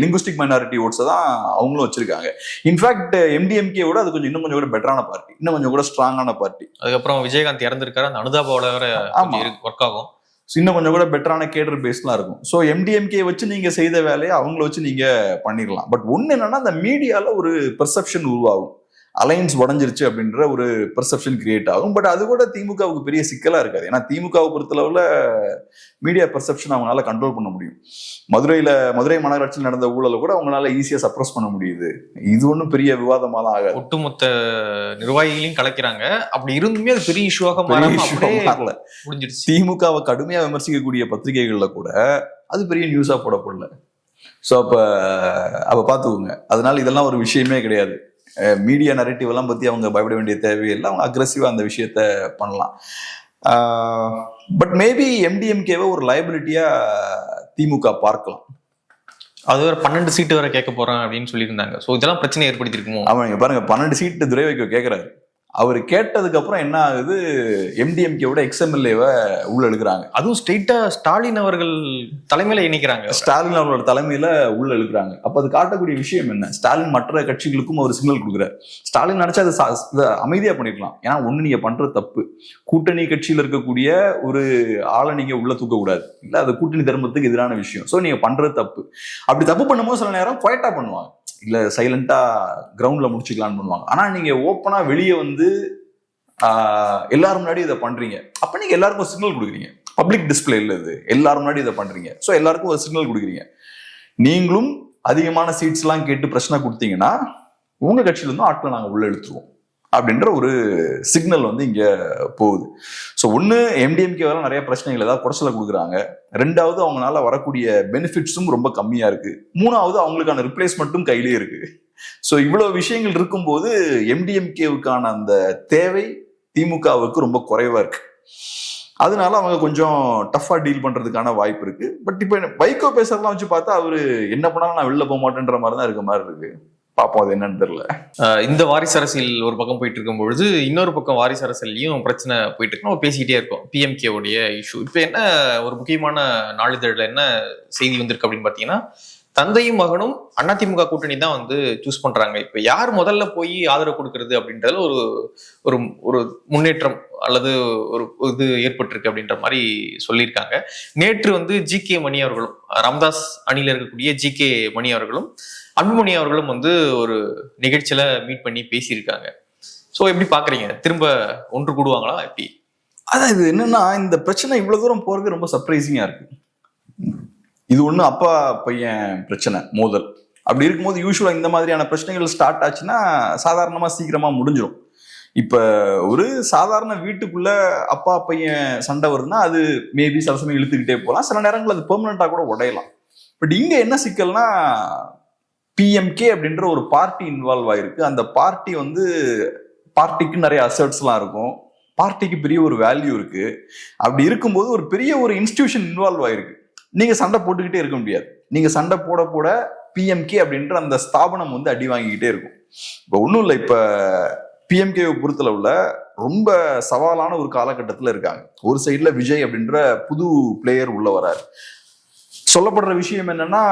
லிங்குஸ்டிக் மைனாரிட்டி ஓட்ஸை தான் அவங்களும் வச்சிருக்காங்க. இன்ஃபேக்ட் எம்டிஎம்கேவோட அது கொஞ்சம் இன்னும் கொஞ்சம் கூட பெட்டரான பார்ட்டி, இன்னும் கொஞ்சம் கூட ஸ்ட்ராங்கான பார்ட்டி. அதுக்கப்புறம் விஜயகாந்த் இறந்திருக்காரு, அந்த அனுதாபாவோட ஒர்க் ஆகும், இன்னும் கொஞ்சம் கூட பெட்டரான கேடர் பேஸ்லாம் இருக்கும். ஸோ எம்டிஎம்கே வச்சு நீங்க செய்த வேலையை அவங்கள வச்சு நீங்க பண்ணிடலாம். பட் ஒன்னு என்னன்னா அந்த மீடியால ஒரு பெர்செப்ஷன் உருவாகும், அலைன்ஸ் உடஞ்சிருச்சு அப்படின்ற ஒரு பெர்செப்ஷன் கிரியேட் ஆகும். பட் அது கூட திமுகவுக்கு பெரிய சிக்கலா இருக்காது. ஏன்னா திமுகவை பொறுத்தளவுல மீடியா பெர்செப்ஷன் அவங்களால கண்ட்ரோல் பண்ண முடியும். மதுரை மாநகராட்சியில் நடந்த ஊழலை கூட அவங்களால ஈஸியா சப்ரஸ் பண்ண முடியுது. இது ஒன்றும் பெரிய விவாதமா தான் ஆகாது. ஒட்டுமொத்த நிர்வாகிகளையும் கலைக்கிறாங்க. அப்படி இருந்துமே அது பெரிய இஷ்யூவாக மாறல. முடிஞ்சிருச்சு. திமுகவை கடுமையா விமர்சிக்கக்கூடிய பத்திரிகைகள்ல கூட அது பெரிய நியூஸா போடப்படல. ஸோ அப்ப பாத்துக்கோங்க. அதனால இதெல்லாம் ஒரு விஷயமே கிடையாது. மீடியா நரேட்டிவ் எல்லாம் பத்தி அவங்க பயப்பட வேண்டிய தேவையில்லை. அவங்க அக்ரெசிவா அந்த விஷயத்த பண்ணலாம். பட் மேபி எம்டிஎம்கேவை ஒரு லைபிலிட்டியா திமுக பார்க்கலாம். அது ஒரு 12 சீட்டு வரை கேட்க போறேன் அப்படின்னு சொல்லியிருந்தாங்க. ஸோ இதெல்லாம் பிரச்சனை ஏற்படுத்திருக்குமோ? அவங்க பாருங்க 12 சீட்டு துரை வைக்க கேட்கிறாரு. அவர் கேட்டதுக்கு அப்புறம் என்ன ஆகுது, எம்டிஎம்கேவோட எக்ஸ்எம்எல்ஏவை உள்ள எழுக்கிறாங்க. அதுவும் ஸ்ட்ரெயிட்டா ஸ்டாலின் அவர்கள் தலைமையில இணைக்கிறாங்க. ஸ்டாலின் அவர்களோட தலைமையில உள்ள எழுக்கிறாங்க. அப்ப அது காட்டக்கூடிய விஷயம் என்ன? ஸ்டாலின் மற்ற கட்சிகளுக்கும் ஒரு சிக்னல் கொடுக்குறாரு. ஸ்டாலின் நினைச்சா அதை அமைதியா பண்ணிருக்கலாம். ஏன்னா ஒண்ணு நீங்க பண்ற தப்பு, கூட்டணி கட்சியில இருக்கக்கூடிய ஒரு ஆளை நீங்க உள்ள தூக்க கூடாது, இல்ல அது கூட்டணி தர்மத்துக்கு எதிரான விஷயம். சோ நீங்க பண்றது தப்பு. அப்படி தப்பு பண்ணும்போது சில நேரம் குவைட்டா பண்ணுவாங்க, இல்ல சைலண்டா கிரவுண்ட்ல முடிச்சுக்கலான்னு பண்ணுவாங்க. ஆனா நீங்க ஓப்பனா வெளியே வந்து எல்லாரும் முன்னாடி இதை பண்றீங்க, அப்ப நீங்க எல்லாருக்கும் ஒரு சிக்னல் கொடுக்குறீங்க. பப்ளிக் டிஸ்பிளே இல்ல, இது எல்லாரும் முன்னாடி இதை பண்றீங்க. ஸோ எல்லாருக்கும் ஒரு சிக்னல் கொடுக்குறீங்க. நீங்களும் அதிகமான சீட்ஸ் எல்லாம் கேட்டு பிரச்சனை கொடுத்தீங்கன்னா உங்க கட்சியில இருந்தும் ஆட்களை நாங்க உள்ள இழுத்துருவோம் அப்படின்ற ஒரு சிக்னல் வந்து இங்க போகுது. ஸோ ஒன்னு எம்டிஎம்கேவால நிறைய பிரச்சனைகள் ஏதாவது குறைச்சல கொடுக்குறாங்க. ரெண்டாவது அவங்களால வரக்கூடிய பெனிஃபிட்ஸும் ரொம்ப கம்மியா இருக்கு. மூணாவது அவங்களுக்கான ரிப்ளேஸ்மெண்ட்டும் கையிலே இருக்கு. ஸோ இவ்வளவு விஷயங்கள் இருக்கும்போது எம்டிஎம்கேவுக்கான அந்த தேவை திமுகவுக்கு ரொம்ப குறைவா இருக்கு. அதனால அவங்க கொஞ்சம் டஃபா டீல் பண்றதுக்கான வாய்ப்பு இருக்கு. பட் இப்ப வைகோ பேசுறதெல்லாம் வச்சு பார்த்தா அவரு என்ன பண்ணாலும் நான் வெளில போக மாட்டேன்ற மாதிரி தான் இருக்க மாதிரி இருக்கு. பாப்போம் அது என்னன்னு தெரியல. இந்த வாரிசு அரசியல் ஒரு பக்கம் போயிட்டு இருக்கும் பொழுது இன்னொரு பக்கம் வாரிசு அரசியலையும் பிரச்சனை போயிட்டு இருக்கு. நம்ம பேசிக்கிட்டே இருக்கோம் பிஎம்கே உடைய இஷ்யூ. இப்ப என்ன ஒரு முக்கியமான நாளிதழ்ல என்ன செய்தி வந்திருக்கு அப்படின்னு பாத்தீங்கன்னா, தந்தையும் மகனும் அதிமுக கூட்டணி தான் வந்து சூஸ் பண்றாங்க. இப்ப யார் முதல்ல போய் ஆதரவு கொடுக்கறது அப்படின்றதுல ஒரு ஒரு ஒரு முன்னேற்றம் அல்லது ஒரு இது ஏற்பட்டிருக்கு அப்படின்ற மாதிரி சொல்லியிருக்காங்க. நேற்று வந்து ஜி.கே. மணி அவர்களும், ராமதாஸ் அணியில இருக்கக்கூடிய ஜி.கே. மணி அவர்களும் அன்புமணி அவர்களும் வந்து ஒரு நிகழ்ச்சியில மீட் பண்ணி பேசியிருக்காங்க. ஸோ எப்படி பாக்குறீங்க? திரும்ப ஒன்று கூடுவாங்களா எப்படி? அதான் இது என்னன்னா, இந்த பிரச்சனை இவ்வளவு தூரம் போறது ரொம்ப சர்ப்ரைசிங்கா இருக்கு. இது ஒண்ணு அப்பா பையன் பிரச்சனை மோதல். அப்படி இருக்கும்போது யூஸ்வலா இந்த மாதிரியான பிரச்சனைகள் ஸ்டார்ட் ஆச்சுன்னா சாதாரணமா சீக்கிரமா முடிஞ்சிடும். இப்ப ஒரு சாதாரண வீட்டுக்குள்ள அப்பா பையன் சண்டை வருதுன்னா அது மேபி சில சமயம் இழுத்துக்கிட்டே போகலாம், சில நேரங்கள் அது பெர்மனண்டா கூட உடையலாம். பட் இங்க என்ன சிக்கல்னா, பிஎம்கே அப்படின்ற ஒரு பார்ட்டி இன்வால்வ் ஆயிருக்கு. அந்த பார்ட்டி வந்து பார்ட்டிக்கு நிறைய அசர்ட்ஸ்லாம் இருக்கும், பார்ட்டிக்கு பெரிய ஒரு வேல்யூ இருக்கு. அப்படி இருக்கும்போது ஒரு பெரிய ஒரு இன்ஸ்டிடியூஷன் இன்வால்வ் ஆயிருக்கு. நீங்க சண்டை போட்டுக்கிட்டே இருக்க முடியாது. நீங்க சண்டை போட போட பிஎம்கே அப்படின்ற அந்த ஸ்தாபனம் வந்து அடி வாங்கிக்கிட்டே இருக்கும். இப்போ ஒன்றும் இல்லை, இப்போ பிஎம்கேவை பொறுத்தளவுல ரொம்ப சவாலான ஒரு காலகட்டத்தில் இருக்காங்க. ஒரு சைட்ல விஜய் அப்படின்ற புது பிளேயர் உள்ள வராரு. சொல்லப்படுற விஷயம் என்னன்னா,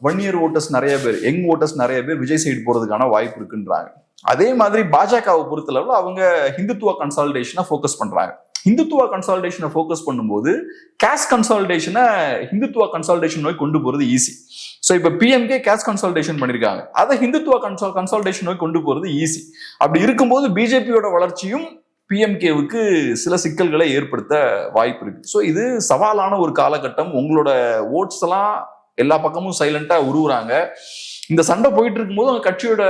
1 year ஓட்டர்ஸ் நிறைய பேர், யங் ஓட்டர்ஸ் நிறைய பேர் விஜய் சைடு போறதுக்கான வாய்ப்பு இருக்குன்றாங்க. அதே மாதிரி பாஜகவை பொறுத்தளவுல அவங்க ஹிந்துத்துவ கன்சாலிடேஷனை ஃபோக்கஸ் பண்றாங்க. ஹிந்துத்துவ கன்சாலிடேஷனை ஃபோக்கஸ் பண்ணும்போது கேஸ்ட் கன்சாலிடேஷனை ஹிந்துத்துவ கன்சாலிடேஷன் நோக்கி கொண்டு போறது ஈஸி. ஸோ இப்போ பிஎம்கே கேஸ்ட் கன்சாலிடேஷன் பண்ணிருக்காங்க, அதை ஹிந்துத்துவ கன்சாலிடேஷன் நோக்கி கொண்டு போறது ஈஸி. அப்படி இருக்கும்போது பிஜேபியோட வளர்ச்சியும் பிஎம்கேவுக்கு சில சிக்கல்களை ஏற்படுத்த வாய்ப்பு இருக்கு. ஸோ இது சவாலான ஒரு காலகட்டம். உங்களோட ஓட்ஸ் எல்லாம் எல்லா பக்கமும் சைலண்டா உருவுறாங்க. இந்த சண்டை போயிட்டு இருக்கும்போது அவங்க கட்சியோட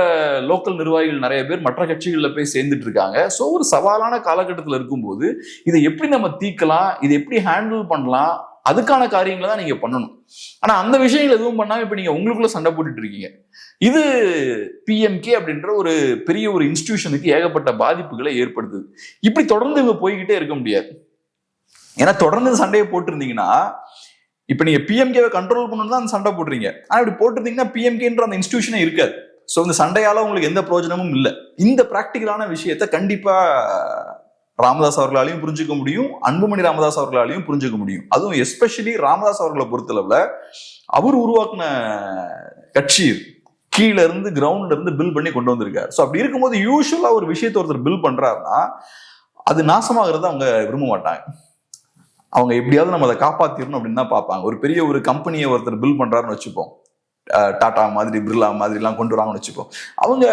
லோக்கல் நிர்வாகிகள் நிறைய பேர் மற்ற கட்சிகளில் போய் சேர்ந்துட்டு இருக்காங்க. ஸோ ஒரு சவாலான காலகட்டத்தில் இருக்கும்போது இதை எப்படி நம்ம தீர்க்கலாம், இதை எப்படி ஹேண்டில் பண்ணலாம், அதுக்கான காரியங்களை தான் நீங்க பண்ணணும். ஆனா அந்த விஷயங்கள் எதுவும் பண்ணாம இப்ப நீங்க உங்களுக்குள்ள சண்டை போட்டுட்டு இருக்கீங்க. இது பிஎம்கே அப்படின்ற ஒரு பெரிய ஒரு இன்ஸ்டிடியூஷனுக்கு ஏகப்பட்ட பாதிப்புகளை ஏற்படுத்துது. இப்படி தொடர்ந்து இவங்க போய்கிட்டே இருக்க முடியாது. ஏன்னா தொடர்ந்து சண்டையை போட்டிருந்தீங்கன்னா, இப்ப நீங்க பிஎம்கேவை கண்ட்ரோல் பண்ணணும் தான் அந்த சண்டை போடுறீங்க. ஆனா இப்படி போட்டிருந்தீங்கன்னா பிஎம்கேன்ற அந்த இன்ஸ்டிடியூஷனே இருக்காது. ஸோ இந்த சண்டையால உங்களுக்கு எந்த பிரயோஜனமும் இல்லை. இந்த பிராக்டிகலான விஷயத்த கண்டிப்பா ராமதாஸ் அவர்களாலையும் புரிஞ்சுக்க முடியும், அன்புமணி ராமதாஸ் அவர்களாலையும் புரிஞ்சுக்க முடியும். அதுவும் எஸ்பெஷலி ராமதாஸ் அவர்களை பொறுத்தளவுல அவர் உருவாக்குன கட்சி கீழ இருந்து கிரவுண்ட்ல இருந்து பில் பண்ணி கொண்டு வந்திருக்காரு. ஸோ அப்படி இருக்கும்போது யூஸ்வலா ஒரு விஷயத்த ஒருத்தர் பில் பண்றாருன்னா அது நாசமாகிறத அவங்க விரும்ப மாட்டாங்க. அவங்க எப்படியாவது நம்ம அதை காப்பாத்திடணும் அப்படின்னு தான் பார்ப்பாங்க. ஒரு பெரிய ஒரு கம்பெனியை ஒருத்தர் பில் பண்றாருன்னு வச்சுப்போம், டாடா மாதிரி பிர்லா மாதிரி எல்லாம் கொண்டு வராங்கன்னு வச்சுப்போம், அவங்க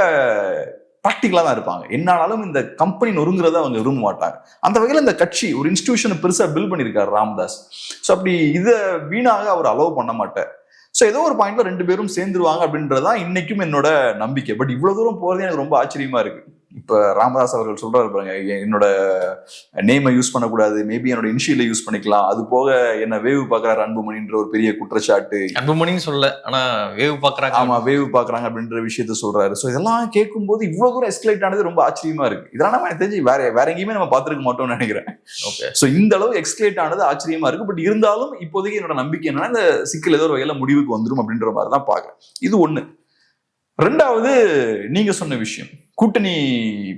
ப்ராக்டிகலா தான் இருப்பாங்க. என்னாலும் இந்த கம்பெனி நொறுங்குறத அவங்க விரும்ப மாட்டாங்க. அந்த வகையில் இந்த கட்சி ஒரு இன்ஸ்டிடியூஷனை பெருசா பில் பண்ணியிருக்காரு ராமதாஸ். ஸோ அப்படி இதை வீணாக அவர் அலோவ் பண்ண மாட்டார். ஸோ ஏதோ ஒரு பாயிண்ட்ல 2 பேரும் சேர்ந்துருவாங்க அப்படின்றதான் இன்னைக்கும் என்னோட நம்பிக்கை. பட் இவ்வளவு தூரம் போறது எனக்கு ரொம்ப ஆச்சரியமா இருக்கு. இப்ப ராமதாஸ் அவர்கள் சொல்றாரு பாருங்க, என்னோட நேமை யூஸ் பண்ணக்கூடாது, மேபி என்னோட இனிஷியலை யூஸ் பண்ணிக்கலாம், அது போக என்ன வேவு பாக்குறாரு அன்புமணின்ற ஒரு பெரிய குற்றச்சாட்டு. அன்புமணின்னு சொல்ல, ஆனா வேவு பாக்குறாங்க. ஆமா, வேவு பாக்குறாங்க அப்படின்ற விஷயத்த சொல்றாரு. ஸோ இதெல்லாம் கேட்கும் போது இவ்வளவு தூரம் எஸ்கலேட் ஆனது ரொம்ப ஆச்சரியமா இருக்கு. இதெல்லாம் நம்ம எனக்கு தெரிஞ்சு வேற எங்கேயுமே நம்ம பார்த்துருக்க மாட்டோம்னு நினைக்கிறேன். ஓகே, ஸோ இந்த அளவு எஸ்கலேட் ஆனது ஆச்சரியமா இருக்கு. பட் இருந்தாலும் இப்போதைக்கு என்னோட நம்பிக்கை என்னன்னா, இந்த சிக்கல் ஏதோ ஒரு வகையில முடிவுக்கு வந்துடும் அப்படின்ற மாதிரி தான் பாக்குறேன். இது ஒண்ணு. ரெண்டாவது, நீங்க சொன்ன விஷயம், கூட்டணி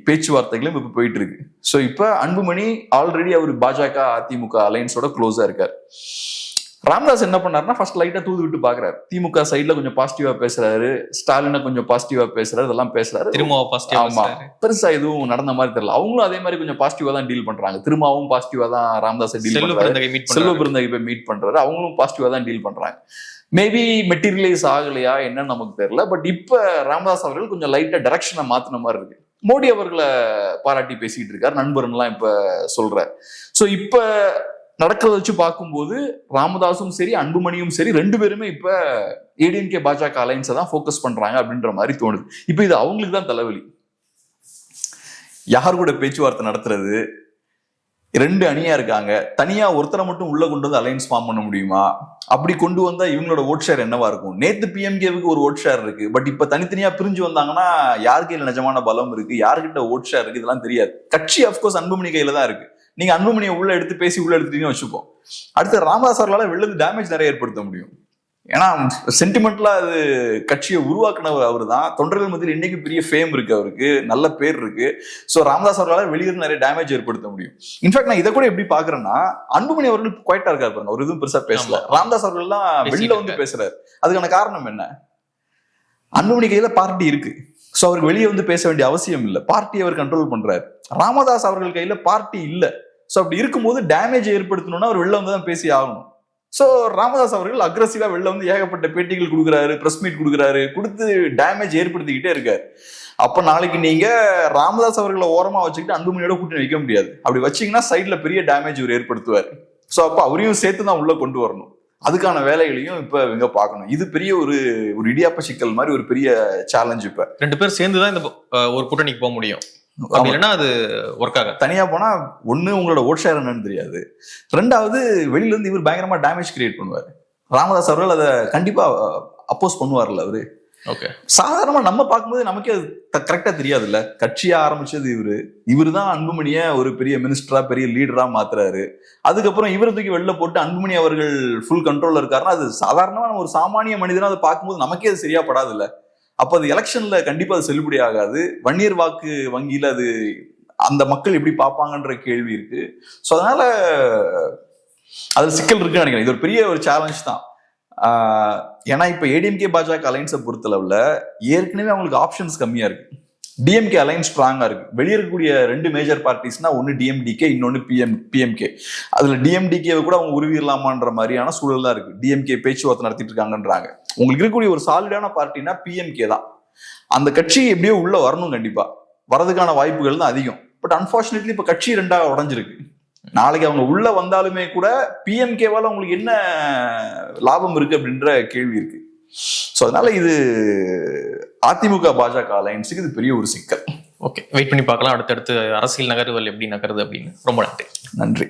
பேச்சுவார்த்தைகளும் இப்ப போயிட்டு இருக்கு. சோ இப்ப அன்புமணி ஆல்ரெடி அவர் பாஜக அதிமுக அலைன்ஸோட க்ளோஸா இருக்காரு. ராமதாஸ் என்ன பண்ணாருன்னா, ஃபர்ஸ்ட் லைட்டா தூது விட்டு பாக்குறாரு. திமுக சைட்ல கொஞ்சம் பாசிட்டிவா பேசுறாரு, ஸ்டாலினை கொஞ்சம் பாசிட்டிவா பேசுறாரு, இதெல்லாம் பேசுறாரு. திருமாவும் பெருசா எதுவும் நடந்த மாதிரி தெரியல. அவங்களும் அதே மாதிரி கொஞ்சம் பாசிட்டிவா தான் டீல் பண்றாங்க. திருமாவும் பாசிட்டிவா தான் ராமதாஸை டீல் பண்றாரு, செல்வ பிறந்தகை போய் மீட் பண்றாரு, அவங்களும் பாசிட்டிவா தான் டீல் பண்றாங்க. மேபி மெட்டீரியலைஸ் ஆகலையா என்னன்னு நமக்கு தெரியல. பட் இப்ப ராமதாஸ் அவர்கள் கொஞ்சம் லைட்டா டைரக்ஷனை மாத்தின மாதிரி இருக்கு. மோடி அவர்களை பாராட்டி பேசிட்டு இருக்காரு, நண்பர்லாம் இப்ப சொல்றாரு. சோ இப்ப நடக்கிறத வச்சு பார்க்கும்போது ராமதாஸும் சரி அன்புமணியும் சரி 2 பேருமே இப்ப ஏடிஎம்கே பாஜக அலைன்ஸை தான் ஃபோக்கஸ் பண்றாங்க அப்படின்ற மாதிரி தோணுது. இப்ப இது அவங்களுக்கு தான் தலைவலி. யார் கூட பேச்சுவார்த்தை நடத்துறது? 2 அணியா இருக்காங்க, தனியா ஒருத்தரை மட்டும் உள்ள கொண்டு வந்து அலைன்ஸ் ஃபார்ம் பண்ண முடியுமா? அப்படி கொண்டு வந்தா இவங்களோட ஓட் ஷேர் என்னவா இருக்கும்? நேத்து பிஎம்கேவுக்கு ஒரு ஓட் ஷேர் இருக்கு, பட் இப்ப தனித்தனியா பிரிஞ்சு வந்தாங்கன்னா யாருக்கு இதுல நிஜமான பலம் இருக்கு, யாருக்கிட்ட ஓட் ஷேர் இருக்கு, இதெல்லாம் தெரியாது. கட்சி அப்கோர்ஸ் அன்புமணி கையில தான் இருக்கு. நீங்க அன்புமணியை உள்ள எடுத்து பேசி உள்ள எடுத்துட்டீங்கன்னு வச்சுப்போம், அடுத்து ராமதாஸ் அவர்களால வெளில டேமேஜ் நிறைய ஏற்படுத்த முடியும். ஏன்னா சென்டிமெண்ட்லா அது கட்சியை உருவாக்குனவர் அவரு தான். தொண்டர்கள் மத்தியில் இன்னைக்கு பெரிய ஃபேம் இருக்கு, அவருக்கு நல்ல பேர் இருக்கு. ஸோ ராமதாஸ் அவர்களால் வெளியிருந்து நிறைய டேமேஜ் ஏற்படுத்த முடியும். இன்ஃபேக்ட் நான் இதை கூட எப்படி பாக்குறேன்னா, அன்புமணி அவர்கள் குவைட்டா இருக்காரு பாருங்க, ஒரு இதுவும் பெருசா பேசல. ராமதாஸ் அவர்கள் எல்லாம் வெளியில வந்து பேசுறாரு. அதுக்கான காரணம் என்ன? அன்புமணி கையில பார்ட்டி இருக்கு. ஸோ அவருக்கு வெளியே வந்து பேச வேண்டிய அவசியம் இல்லை, பார்ட்டியை அவர் கண்ட்ரோல் பண்றாரு. ராமதாஸ் அவர்கள் கையில பார்ட்டி இல்லை. ஸோ அப்படி இருக்கும்போது டேமேஜ் ஏற்படுத்தணும்னா அவர் வெளில வந்து தான் பேசி ஆகணும். ஸோ ராமதாஸ் அவர்கள் அக்ரஸிவா வெளில வந்து ஏகப்பட்ட பேட்டிகள் கொடுக்குறாரு, பிரஸ் மீட் கொடுக்குறாரு, கொடுத்து டேமேஜ் ஏற்படுத்திக்கிட்டே இருக்காரு. அப்ப நாளைக்கு நீங்க ராமதாஸ் அவர்களை ஓரமா வச்சுக்கிட்டு அன்புமணியோட கூட்டணி வைக்க முடியாது. அப்படி வச்சீங்கன்னா சைட்ல பெரிய டேமேஜ் இவர் ஏற்படுத்துவார். ஸோ அப்ப அவரையும் சேர்த்து தான் உள்ள கொண்டு வரணும். அதுக்கான வேலைகளையும் இப்ப இவங்க பார்க்கணும். இது பெரிய ஒரு இடியாப்ப சிக்கல் மாதிரி ஒரு பெரிய சேலஞ்ச். இப்ப 2 பேர் சேர்ந்துதான் இந்த ஒரு கூட்டணிக்கு போக முடியும். அப்படி இல்லைன்னா அது ஒர்க் ஆகாது. தனியா போனா ஒண்ணு உங்களோட ஓட் ஷேர் என்னன்னு தெரியாது, ரெண்டாவது வெளியில இருந்து இவர் பயங்கரமா டேமேஜ் கிரியேட் பண்ணுவாரு. ராமதாஸ் அவர்கள் அதை கண்டிப்பா அப்போஸ் பண்ணுவார்ல அவரு. ஓகே, சாதாரணமா நம்ம பார்க்கும்போது நமக்கே அது கரெக்டா தெரியாதுல்ல. கட்சியா ஆரம்பிச்சது இவரு தான் அன்புமணிய ஒரு பெரிய மினிஸ்டரா பெரிய லீடரா மாத்துறாரு. அதுக்கப்புறம் இவரை தூக்கி வெளில போட்டு அன்புமணி அவர்கள் ஃபுல் கண்ட்ரோல்ல இருக்காருன்னா அது சாதாரணமா நம்ம ஒரு சாமானிய மனிதனா அதை பார்க்கும்போது நமக்கே அது சரியா படாதுல்ல. அப்ப அது எலெக்ஷன்ல கண்டிப்பா அது செல்லுபடி ஆகாது. வன்னியர் வாக்கு வங்கியில அது அந்த மக்கள் எப்படி பார்ப்பாங்கன்ற கேள்வி இருக்கு. ஸோ அதனால அதுல சிக்கல் இருக்குன்னு நினைக்கிறேன். இது ஒரு பெரிய ஒரு சேலஞ்ச் தான். ஏன்னா இப்ப ஏடிஎம்கே பாஜக அலைன்ஸை பொறுத்தளவுல ஏற்கனவே அவங்களுக்கு ஆப்ஷன்ஸ் கம்மியா இருக்கு. டிஎம்கே அலைன்ஸ் ஸ்ட்ராங்கா இருக்கு. வெளியே இருக்கக்கூடிய 2 மேஜர் பார்ட்டிஸ்னா ஒன்னு டிஎம்டிகே, இன்னொன்னு பிஎம்கே. அதுல டிஎம்டிகேவை கூட அவங்க உருவிடலாமான்ற மாதிரியான சூழல் தான் இருக்கு. டிஎம்கே பேச்சுவார்த்தை நடத்திட்டு இருக்காங்கன்றாங்க. உங்களுக்கு இருக்கக்கூடிய ஒரு சாலிடான பார்ட்டினா பிஎம்கே தான். அந்த கட்சி எப்படியோ உள்ள வரணும், கண்டிப்பா வரதுக்கான வாய்ப்புகள் தான் அதிகம். பட் அன்பார்ச்சுனேட்லி இப்ப கட்சி 2ஆக உடைஞ்சிருக்கு. நாளைக்கு அவங்க உள்ள வந்தாலுமே கூட பிஎம்கேவால உங்களுக்கு என்ன லாபம் இருக்கு அப்படின்ற கேள்வி இருக்கு. ஸோ அதனால இது அதிமுக பாஜக அலைன்ஸுக்கு இது பெரிய ஒரு சிக்கல். ஓகே, வெயிட் பண்ணி பார்க்கலாம் அடுத்தடுத்து அரசியல் நகர்வுகள் எப்படி நகருது அப்படின்னு. ரொம்ப நன்றி. நன்றி.